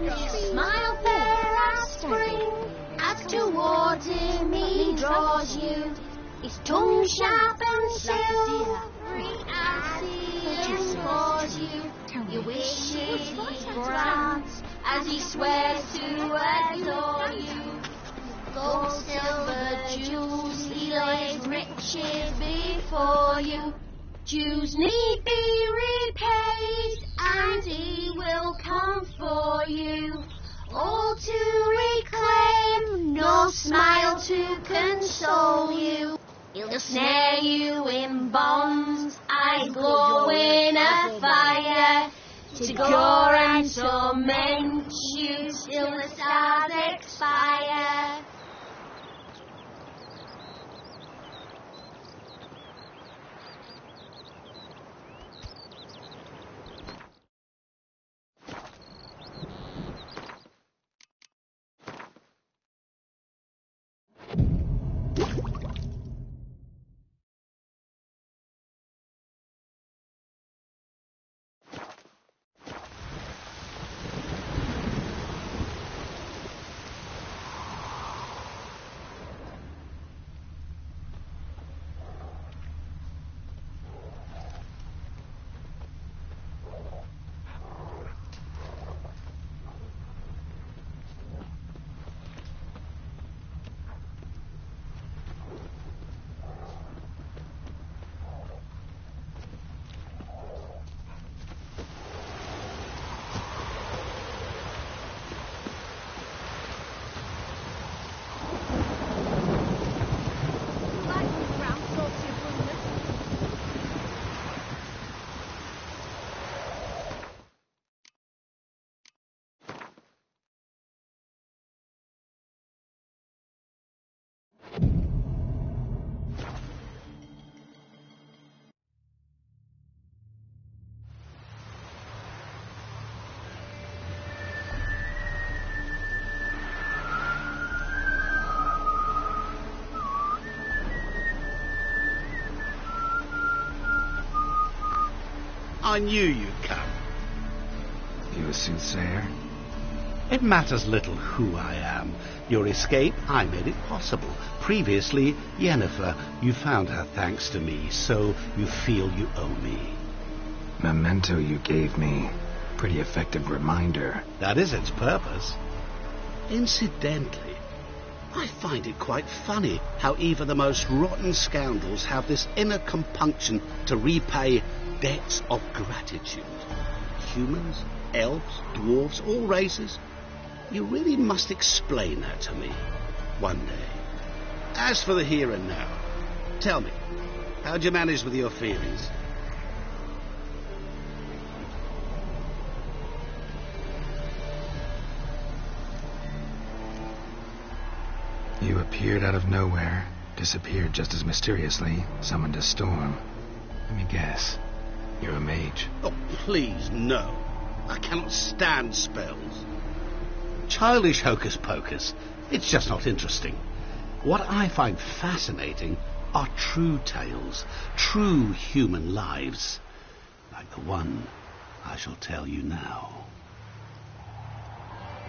Speaker 17: Smile fair as spring, as towards him he draws you. His tongue sharp and silvery as he implores you. Your wishes he grants as he swears to adore you. Gold, silver, jewels, he lays riches before you. Dues need be repaid, and he will come for you. All to reclaim, no smile to console you. He'll snare you in bonds, eyes glow in a fire, to gore and torment you till the stars expire.
Speaker 13: I knew you'd come.
Speaker 2: You a soothsayer?
Speaker 13: It matters little who I am. Your escape, I made it possible. Previously, Yennefer, you found her thanks to me, so you feel you owe me.
Speaker 2: Memento you gave me. Pretty effective reminder.
Speaker 13: That is its purpose. Incidentally, I find it quite funny how even the most rotten scoundrels have this inner compunction to repay debts of gratitude. Humans, elves, dwarves, all races. You really must explain that to me one day. As for the here and now, tell me, how'd you manage with your feelings?
Speaker 2: You appeared out of nowhere, disappeared just as mysteriously, summoned a storm. Let me guess. You're a mage.
Speaker 13: Oh, please, no. I cannot stand spells. Childish hocus-pocus. It's just not interesting. What I find fascinating are true tales, true human lives, like the one I shall tell you now.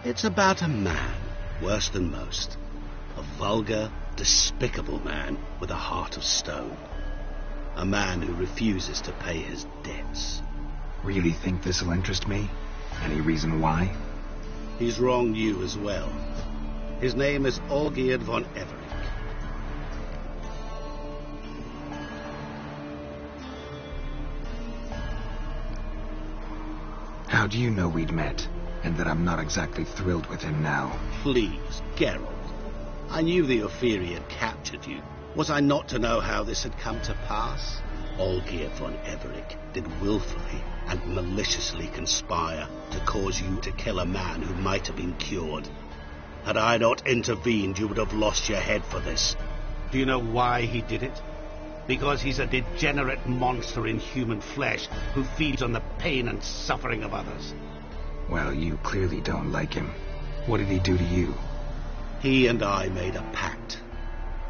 Speaker 13: It's about a man, worse than most. A vulgar, despicable man with a heart of stone. A man who refuses to pay his debts.
Speaker 2: Really think this'll interest me? Any reason why?
Speaker 13: He's wronged you as well. His name is Olgierd von Everec.
Speaker 2: How do you know we'd met, and that I'm not exactly thrilled with him now?
Speaker 13: Please, Geralt. I knew the Ophiri had captured you. Was I not to know how this had come to pass? Olgierd von Everec did willfully and maliciously conspire to cause you to kill a man who might have been cured. Had I not intervened, you would have lost your head for this. Do you know why he did it? Because he's a degenerate monster in human flesh who feeds on the pain and suffering of others.
Speaker 2: Well, you clearly don't like him. What did he do to you?
Speaker 13: He and I made a pact.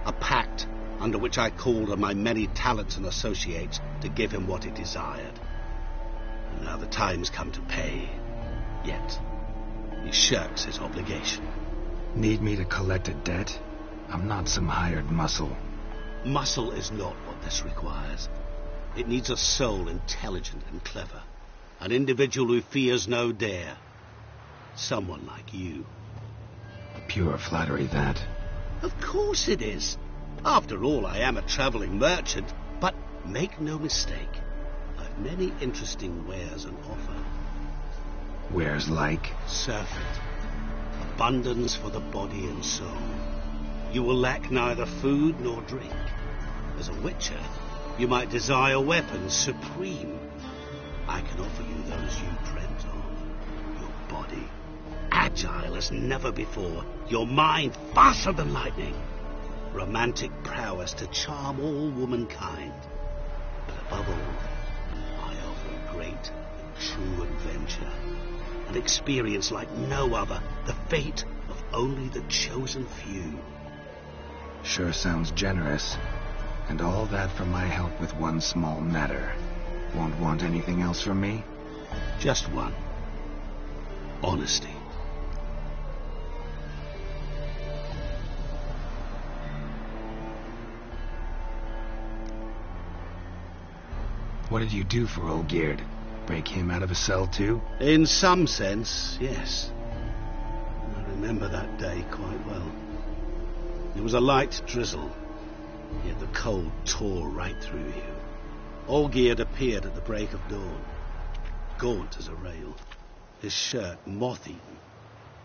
Speaker 13: A pact under which I called on my many talents and associates to give him what he desired. And now the time's come to pay. Yet, He shirks his obligation.
Speaker 2: Need me to collect a debt? I'm not some hired muscle.
Speaker 13: Muscle is not what this requires. It needs a soul intelligent and clever. An individual who fears no dare. Someone like you.
Speaker 2: Pure flattery, that.
Speaker 13: Of course it is. After all, I am a travelling merchant. But make no mistake, I've many interesting wares on offer.
Speaker 2: Wares like?
Speaker 13: Surfeit. Abundance for the body and soul. You will lack neither food nor drink. As a witcher, you might desire weapons supreme. I can offer you those you dreamt of. Your body, agile as never before. Your mind, faster than lightning. Romantic prowess to charm all womankind. But above all, I offer great and true adventure. An experience like no other. The fate of only the chosen few.
Speaker 2: Sure sounds generous. And all that for my help with one small matter. Won't want anything else from me?
Speaker 13: Just one. Honesty.
Speaker 2: What did you do for Olgierd? Break him out of a cell too?
Speaker 13: In some sense, yes. I remember that day quite well. It was a light drizzle, yet the cold tore right through you. Olgierd appeared at the break of dawn, gaunt as a rail, his shirt moth-eaten,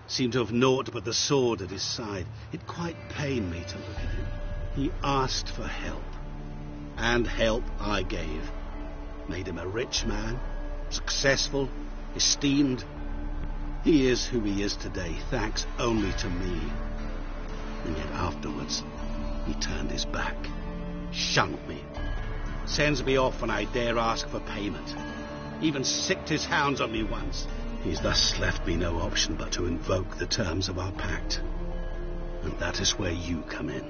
Speaker 13: seemed to have naught but the sword at his side. It quite pained me to look at him. He asked for help, and help I gave. Made him a rich man, successful, esteemed. He is who he is today, thanks only to me. And yet afterwards, he turned his back, shunned me, sends me off when I dare ask for payment. Even sicked his hounds on me once. He's thus left me no option but to invoke the terms of our pact. And that is where you come in.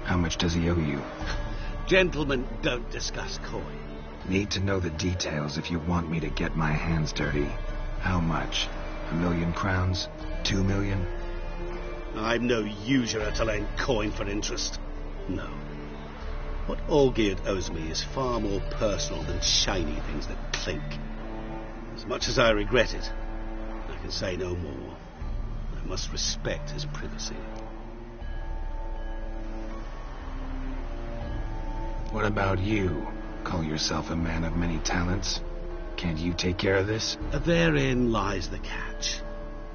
Speaker 2: How much does he owe you?
Speaker 13: Gentlemen don't discuss coin.
Speaker 2: Need to know the details if you want me to get my hands dirty. How much? 1,000,000 crowns? 2 million?
Speaker 13: I'm no usurer to lend coin for interest. No. What Olgierd owes me is far more personal than shiny things that clink. As much as I regret it, I can say no more. I must respect his privacy.
Speaker 2: What about you? Call yourself a man of many talents. Can't you take care of this?
Speaker 13: Therein lies the catch.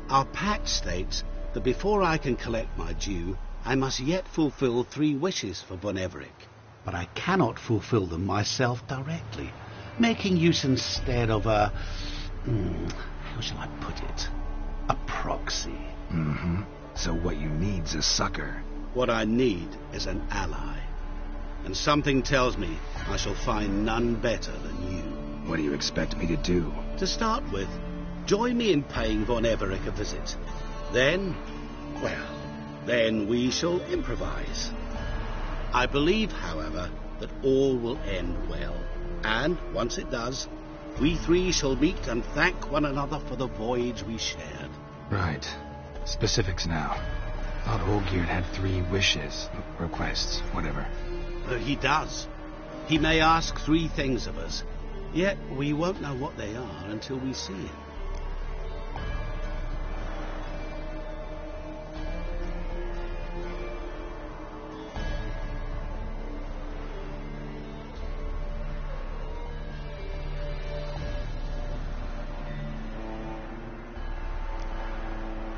Speaker 13: Our pact states that before I can collect my due, I must yet fulfill 3 wishes for Von Everec. But I cannot fulfill them myself directly, making use instead of a... how shall I put it? A proxy.
Speaker 2: Mm-hmm. So what you need's a sucker.
Speaker 13: What I need is an ally. And something tells me I shall find none better than you.
Speaker 2: What do you expect me to do?
Speaker 13: To start with, join me in paying Von Everec a visit. Then, well, then we shall improvise. I believe, however, that all will end well. And, once it does, we 3 shall meet and thank one another for the voyage we shared.
Speaker 2: Right. Specifics now. Thought Olgierd had 3 wishes, requests, whatever.
Speaker 13: He does. He may ask 3 things of us, yet we won't know what they are until we see him.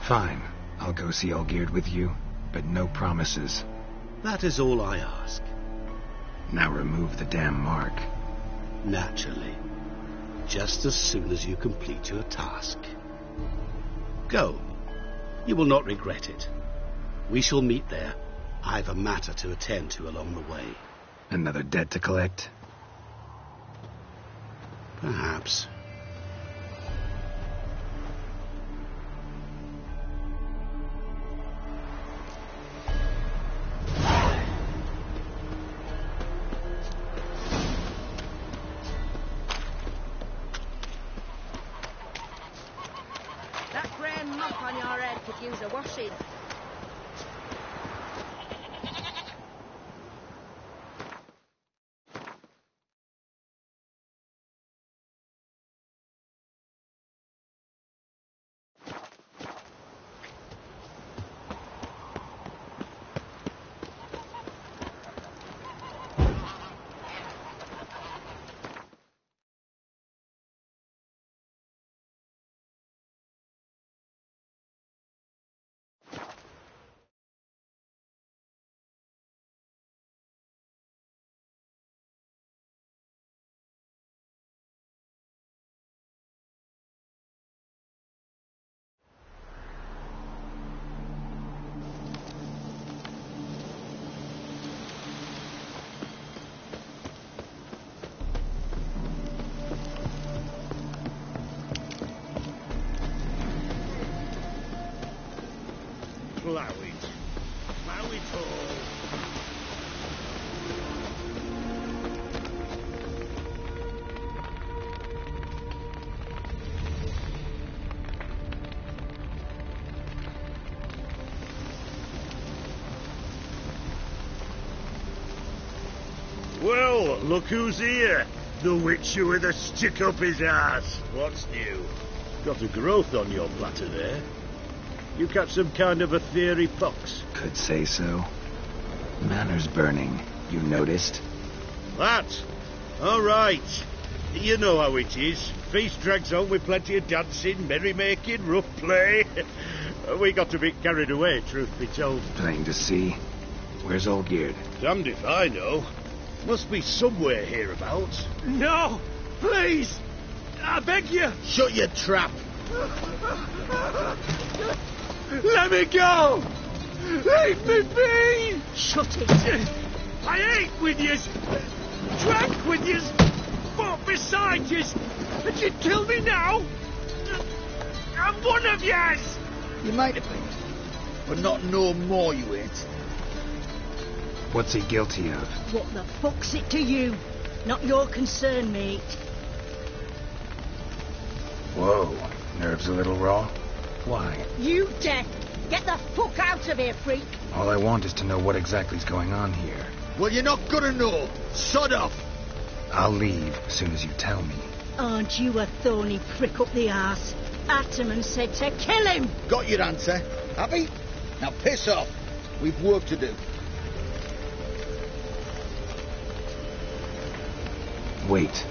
Speaker 2: Fine. I'll go see Olgierd with you, but no promises.
Speaker 13: That is all I ask.
Speaker 2: Now remove the damn mark.
Speaker 13: Naturally. Just as soon as you complete your task. Go. You will not regret it. We shall meet there. I've a matter to attend to along the way.
Speaker 2: Another debt to collect?
Speaker 13: Perhaps.
Speaker 1: Well, look who's here. The Witcher with a stick up his ass. What's new? Got a growth on your platter there. You catch some kind of a theory pox?
Speaker 2: Could say so. Manor's burning. You noticed?
Speaker 1: That? All right. You know how it is. Feast drags on with plenty of dancing, merrymaking, rough play. We got a bit carried away, truth be told.
Speaker 2: Plain to see. Where's Olgierd?
Speaker 1: Damned if I know. Must be somewhere hereabouts.
Speaker 4: No! Please! I beg you!
Speaker 6: Shut your trap!
Speaker 4: Let me go! Leave me be!
Speaker 10: Shut it!
Speaker 4: I ate with yous! Drank with yous! Fought beside yous! And you'd kill me now? I'm one of yous!
Speaker 6: You might have been, but not no more you ain't.
Speaker 2: What's he guilty of?
Speaker 10: What the fuck's it to you? Not your concern, mate.
Speaker 2: Whoa. Nerves a little raw? Why?
Speaker 10: You deaf! Get the fuck out of here, freak!
Speaker 2: All I want is to know what exactly's going on here.
Speaker 6: Well, you're not gonna know. Sod off!
Speaker 2: I'll leave as soon as you tell me.
Speaker 10: Aren't you a thorny prick up the arse? Ataman said to kill him!
Speaker 6: Got your answer. Happy? Now piss off. We've work to do.
Speaker 2: Wait.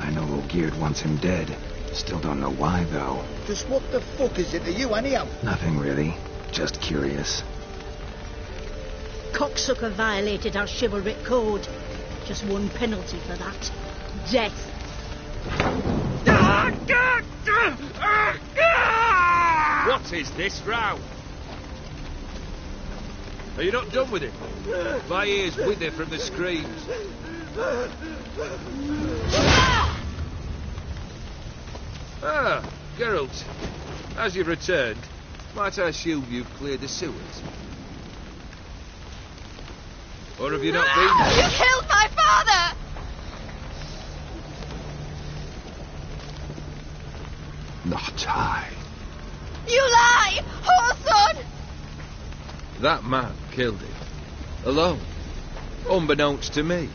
Speaker 2: I know Olgierd wants him dead. Still don't know why, though.
Speaker 6: Just what the fuck is it to you, anyhow?
Speaker 2: Nothing really. Just curious.
Speaker 10: Cocksucker violated our chivalric code. Just one penalty for that. Death.
Speaker 8: What is this row? Are you not done with it? My ears wither from the screams. Ah, Geralt. As you've returned, might I assume you've cleared the sewers? Or have you not been there?
Speaker 17: You killed my father!
Speaker 2: Not I.
Speaker 17: You lie! Whoreson!
Speaker 8: That man killed him. Alone. Unbeknownst to me.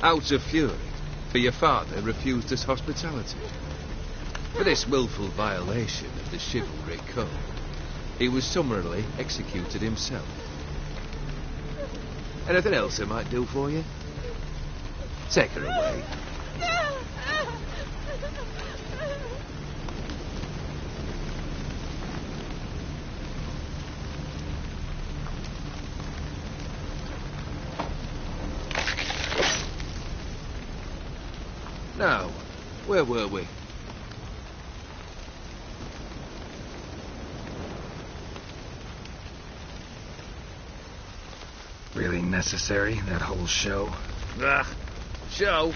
Speaker 8: Out of fury, for your father refused us hospitality. For this willful violation of the chivalry code, he was summarily executed himself. Anything else I might do for you? Take her away. Now, where were we?
Speaker 2: Really necessary, that whole show?
Speaker 8: Ah, show?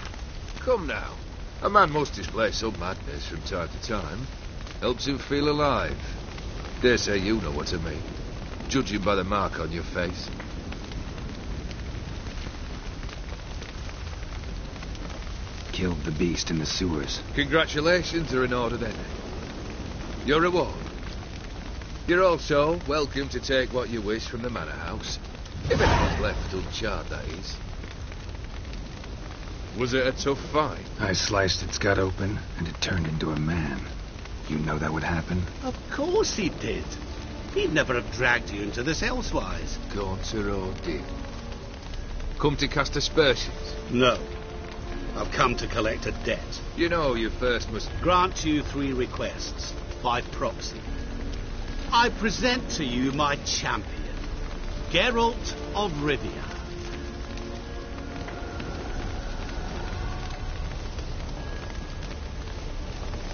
Speaker 8: Come now. A man must display some madness from time to time. Helps him feel alive. Dare say you know what I mean. Judging by the mark on your face.
Speaker 2: Killed the beast in the sewers.
Speaker 8: Congratulations are in order then. Your reward. You're also welcome to take what you wish from the manor house. If anyone's left uncharred, that is. Was it a tough fight?
Speaker 2: I sliced its gut open, and it turned into a man. You know that would happen?
Speaker 13: Of course he did. He'd never have dragged you into this elsewise.
Speaker 8: Gauntero did. Come to cast aspersions?
Speaker 13: No. I've come to collect a debt.
Speaker 8: You know you first must...
Speaker 13: Grant you 3 requests, by proxy. I present to you my champion, Geralt of Rivia.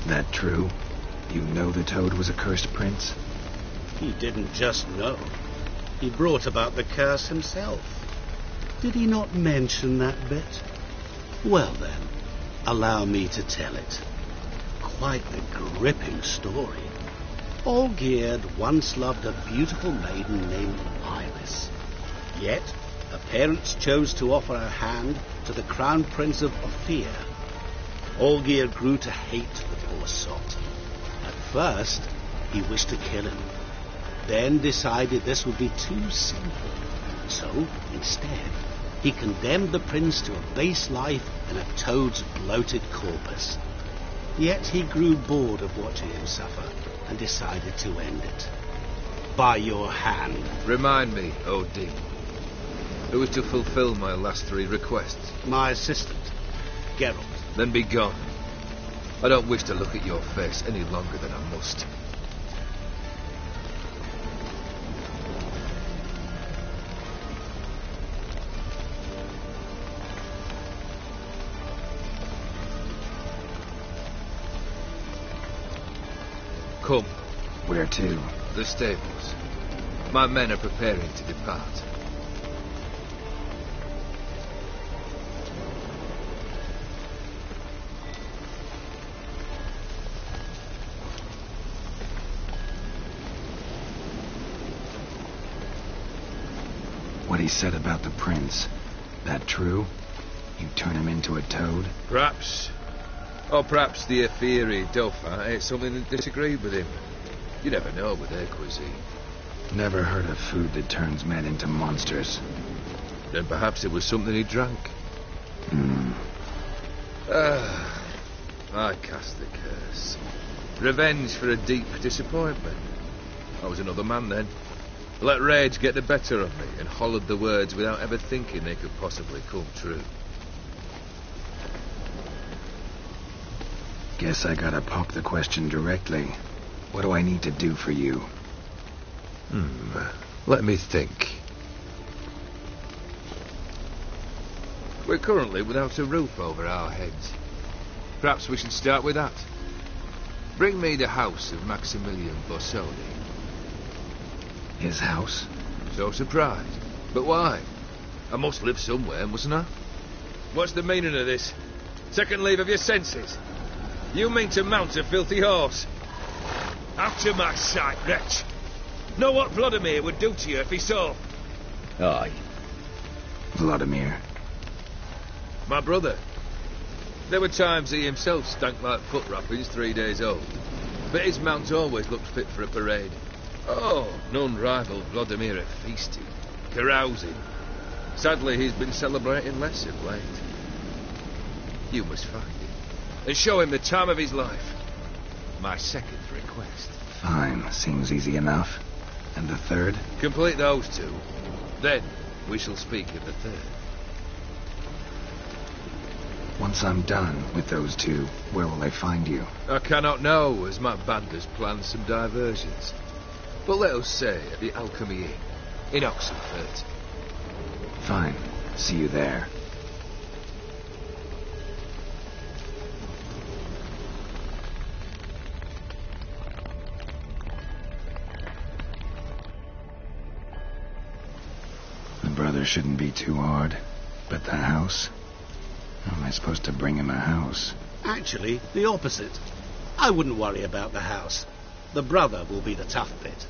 Speaker 2: That true? You know the Toad was a cursed prince?
Speaker 13: He didn't just know. He brought about the curse himself. Did he not mention that bit? Well then, allow me to tell it. Quite the gripping story. Olgierd once loved a beautiful maiden named Iris. Yet, her parents chose to offer her hand to the Crown Prince of Ophir. Olgierd grew to hate the poor sot. At first, he wished to kill him. Then decided this would be too simple. So, instead, He condemned the prince to a base life in a toad's bloated corpus. Yet he grew bored of watching him suffer and decided to end it. By your hand.
Speaker 8: Remind me, O.D. Who was to fulfill my last 3 requests?
Speaker 13: My assistant, Geralt.
Speaker 8: Then be gone. I don't wish to look at your face any longer than I must. Come.
Speaker 2: Where to?
Speaker 8: The stables. My men are preparing to depart.
Speaker 2: What he said about the prince, that true? You turn him into a toad?
Speaker 8: Perhaps. Or perhaps the Aetheri Dauphin ate something that disagreed with him. You never know with their cuisine.
Speaker 2: Never heard of food that turns men into monsters.
Speaker 8: Then perhaps it was something he drank. I cast the curse. Revenge for a deep disappointment. I was another man then. Let rage get the better of me and hollered the words without ever thinking they could possibly come true.
Speaker 2: Guess I gotta pop the question directly. What do I need to do for you?
Speaker 8: Let me think. We're currently without a roof over our heads. Perhaps we should start with that. Bring me the house of Maximilian Borsodi.
Speaker 2: His house?
Speaker 8: So surprised. But why? I must live somewhere, mustn't I? What's the meaning of this? Second leave of your senses? You mean to mount a filthy horse? Out of my sight, wretch. Know what Vladimir would do to you if he saw?
Speaker 2: Aye. Vladimir.
Speaker 8: My brother. There were times he himself stank like foot wrappings 3 days old. But his mount always looked fit for a parade. Oh, none rivaled Vladimir at feasting, carousing. Sadly, he's been celebrating less of late. You must find him and show him the time of his life. My second request.
Speaker 2: Fine, seems easy enough. And the third?
Speaker 8: Complete those 2. Then we shall speak of the third.
Speaker 2: Once I'm done with those 2, where will I find you?
Speaker 8: I cannot know, as my band has planned some diversions. But let us say at the Alchemy Inn, in Oxenfurt.
Speaker 2: Fine. See you there. The brother shouldn't be too hard. But the house? How am I supposed to bring him a house?
Speaker 13: Actually, the opposite. I wouldn't worry about the house. The brother will be the tough bit.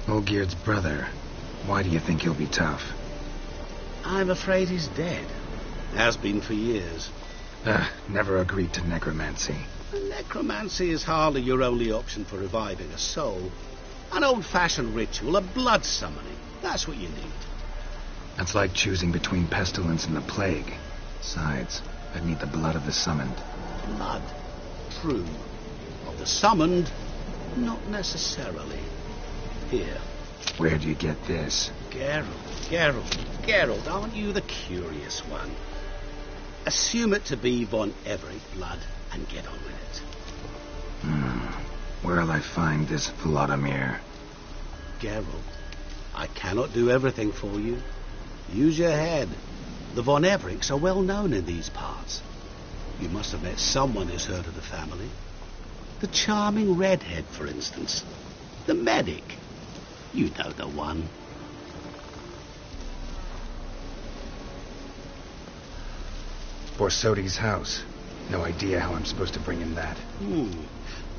Speaker 2: Olgierd's brother. Why do you think he'll be tough?
Speaker 13: I'm afraid he's dead. Has been for years.
Speaker 2: Never agreed to necromancy.
Speaker 13: Necromancy is hardly your only option for reviving a soul. An old-fashioned ritual, a blood summoning. That's what you need.
Speaker 2: That's like choosing between pestilence and the plague. Besides, I'd need the blood of the summoned.
Speaker 13: Blood? True. Of the summoned? Not necessarily. Here.
Speaker 2: Where do you get this?
Speaker 13: Geralt, aren't you the curious one? Assume it to be von Everett blood and get on with it.
Speaker 2: Where'll I find this Vladimir?
Speaker 13: Geralt, I cannot do everything for you. Use your head. The von Evericks are well known in these parts. You must have met someone who's heard of the family. The charming redhead, for instance. The medic. You know the one.
Speaker 2: Borsodi's house. No idea how I'm supposed to bring him that.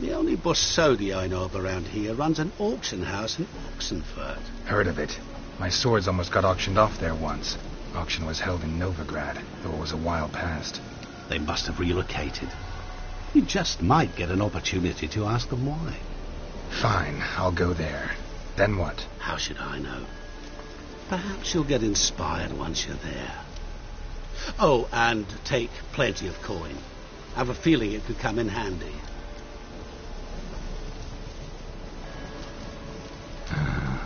Speaker 13: The only Borsodi I know of around here runs an auction house in Oxenfurt.
Speaker 2: Heard of it. My swords almost got auctioned off there once. Auction was held in Novigrad, though it was a while past.
Speaker 13: They must have relocated. You just might get an opportunity to ask them why.
Speaker 2: Fine, I'll go there. Then what?
Speaker 13: How should I know? Perhaps you'll get inspired once you're there. Oh, and take plenty of coin. I have a feeling it could come in handy.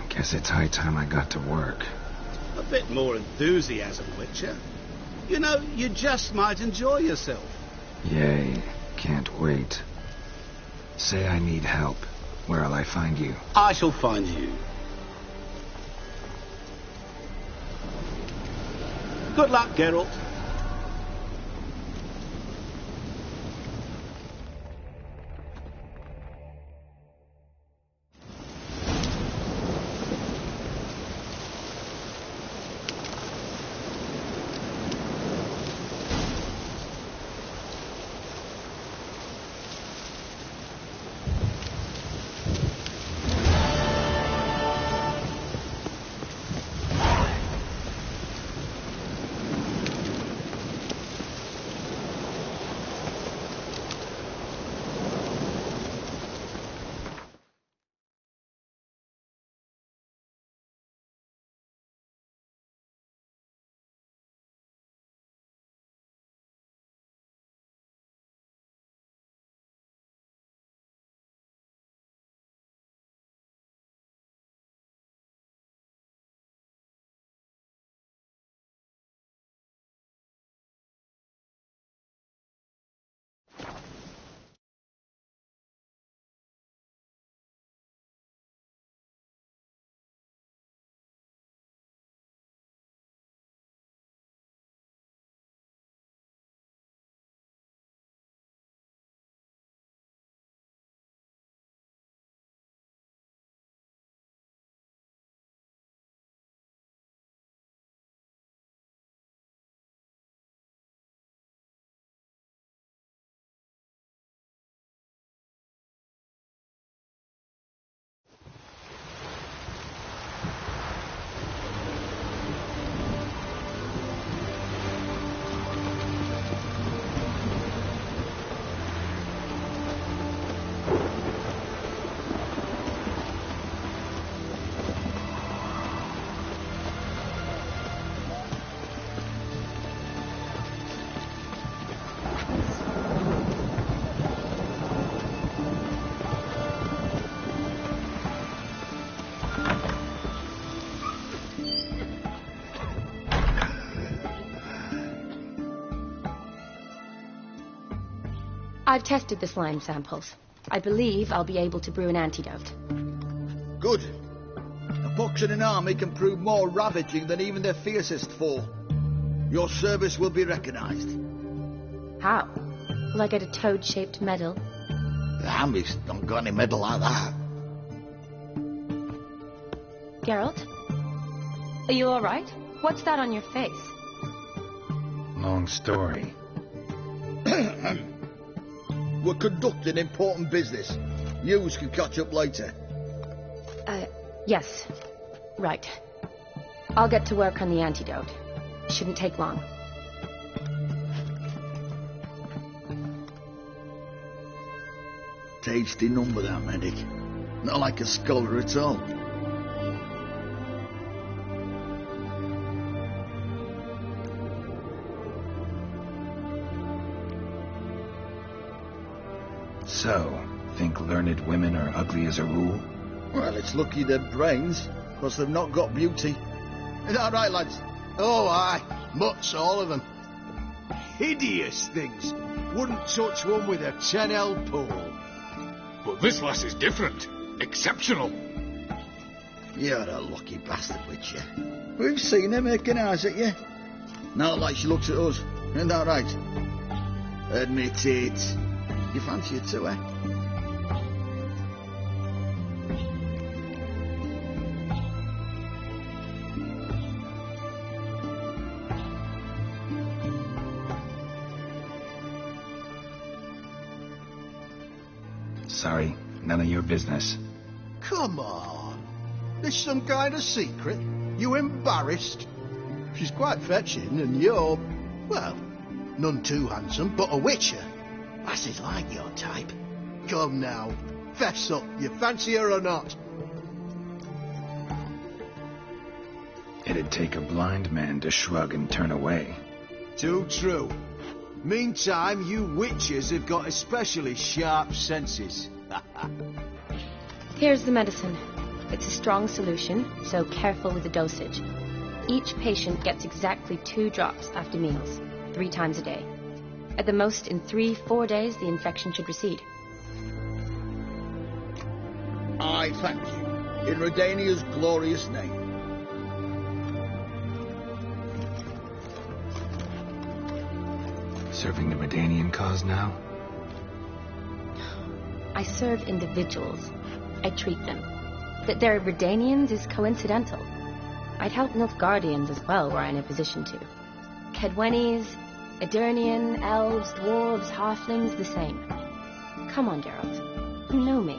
Speaker 2: Guess it's high time I got to work.
Speaker 13: A bit more enthusiasm, Witcher. You know, you just might enjoy yourself.
Speaker 2: Yay, can't wait. Say I need help. Where'll I find you?
Speaker 13: I shall find you. Good luck, Geralt.
Speaker 12: I've tested the slime samples. I believe I'll be able to brew an antidote.
Speaker 6: Good. A pox in an army can prove more ravaging than even their fiercest foe. Your service will be recognized.
Speaker 12: How? Will I get a toad-shaped medal?
Speaker 6: The army's don't got any medal like that.
Speaker 12: Geralt? Are you all right? What's that on your face?
Speaker 2: Long story.
Speaker 6: We're conducting important business. Yous can catch up later.
Speaker 12: Yes. Right. I'll get to work on the antidote. Shouldn't take long.
Speaker 6: Tasty number, that medic. Not like a scholar at all.
Speaker 2: So, think learned women are ugly as a rule?
Speaker 6: Well, it's lucky they're brains, because they've not got beauty. Is that right, lads? Oh, aye. Mutts, all of them.
Speaker 4: Hideous things. Wouldn't touch one with a 10L pole.
Speaker 11: But this lass is different. Exceptional.
Speaker 6: You're a lucky bastard, Witcher. We've seen her making eyes at you. Not like she looks at us. Isn't that right? Admit it. You fancy it too, eh?
Speaker 2: Sorry, none of your business.
Speaker 4: Come on. This some kind of secret? You embarrassed? She's quite fetching, and you're, well, none too handsome, but a witcher. Lasses like your type. Come now, fess up, you fancy her or not?
Speaker 2: It'd take a blind man to shrug and turn away.
Speaker 18: Too true. Meantime, you witches have got especially sharp senses.
Speaker 12: Here's the medicine. It's a strong solution, so careful with the dosage. Each patient gets exactly 2 drops after meals, 3 times a day. At the most, in 3-4 days, the infection should recede.
Speaker 6: I thank you. In Redania's glorious name.
Speaker 2: Serving the Redanian cause now?
Speaker 12: I serve individuals. I treat them. That they're Redanians is coincidental. I'd help Nilfgaardians as well, were I in a position to. Kedwenis, Edirnian, elves, dwarves, halflings, the same. Come on, Geralt. You know me.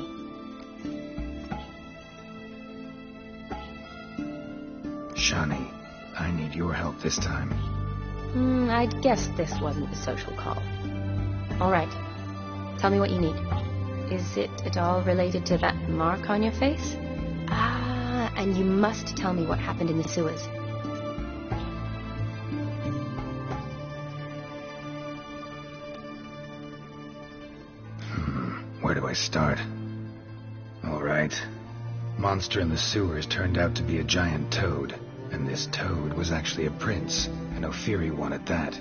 Speaker 2: Shani, I need your help this time.
Speaker 12: I'd guessed this wasn't a social call. All right. Tell me what you need. Is it at all related to that mark on your face? Ah, and you must tell me what happened in the sewers.
Speaker 2: Where do I start? All right. Monster in the sewers turned out to be a giant toad, and this toad was actually a prince, an Ophiri one at that.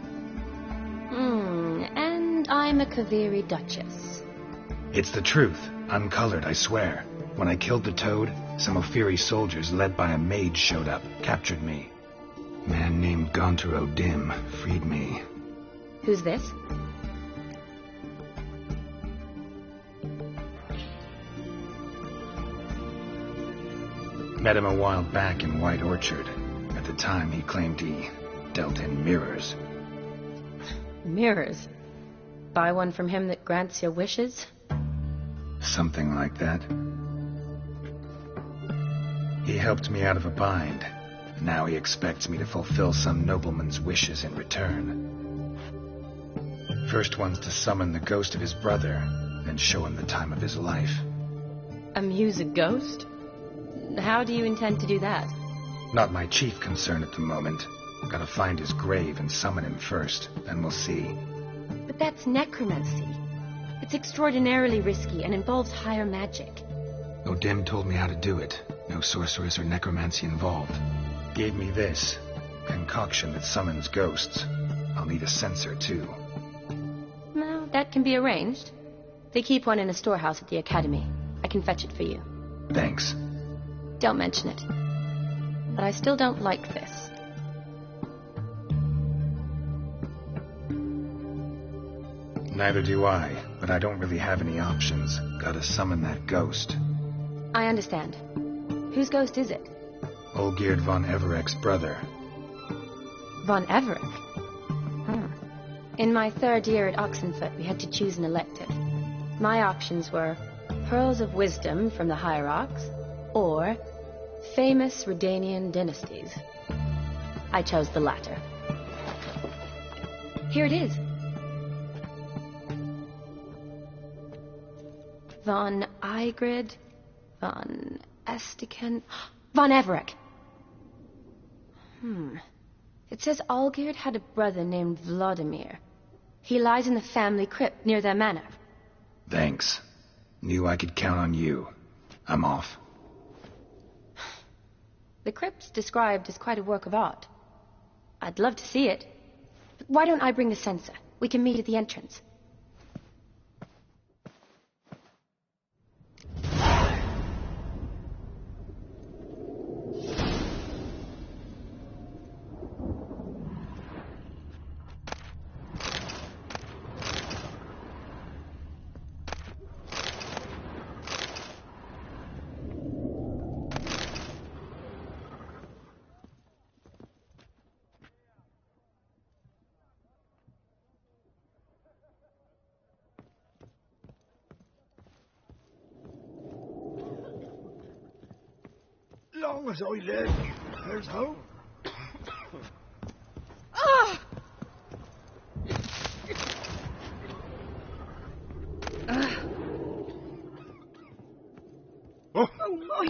Speaker 12: And I'm a Kaviri duchess.
Speaker 2: It's the truth, uncolored, I swear. When I killed the toad, some Ophiri soldiers led by a mage showed up, captured me. A man named Gaunter O'Dim freed me.
Speaker 12: Who's this?
Speaker 2: Met him a while back in White Orchard. At the time, he claimed he dealt in mirrors.
Speaker 12: Mirrors? Buy one from him that grants your wishes?
Speaker 2: Something like that. He helped me out of a bind. Now he expects me to fulfill some nobleman's wishes in return. First one's to summon the ghost of his brother, then show him the time of his life.
Speaker 12: Amuse a ghost? How do you intend to do that?
Speaker 2: Not my chief concern at the moment. Gotta find his grave and summon him first, then we'll see.
Speaker 12: But that's necromancy. It's extraordinarily risky and involves higher magic.
Speaker 2: O'Dim told me how to do it. No sorceress or necromancy involved. Gave me this concoction that summons ghosts. I'll need a censer, too.
Speaker 12: Well, that can be arranged. They keep one in a storehouse at the academy. I can fetch it for you.
Speaker 2: Thanks.
Speaker 12: Don't mention it. But I still don't like this.
Speaker 2: Neither do I, but I don't really have any options. Gotta summon that ghost.
Speaker 12: I understand. Whose ghost is it?
Speaker 2: Olgierd von Everek's brother.
Speaker 12: Von Everek? In my 3rd year at Oxenfoot, we had to choose an elective. My options were Pearls of Wisdom from the Hierarchs, or famous Redanian dynasties. I chose the latter. Here it is. Von Igrid, von Estiken, von Everek. It says Olgierd had a brother named Vladimir. He lies in the family crypt near their manor.
Speaker 2: Thanks. Knew I could count on you. I'm off.
Speaker 12: The crypt's described as quite a work of art. I'd love to see it. But why don't I bring the censer? We can meet at the entrance.
Speaker 16: Long as I live, there's hope.
Speaker 15: Oh my!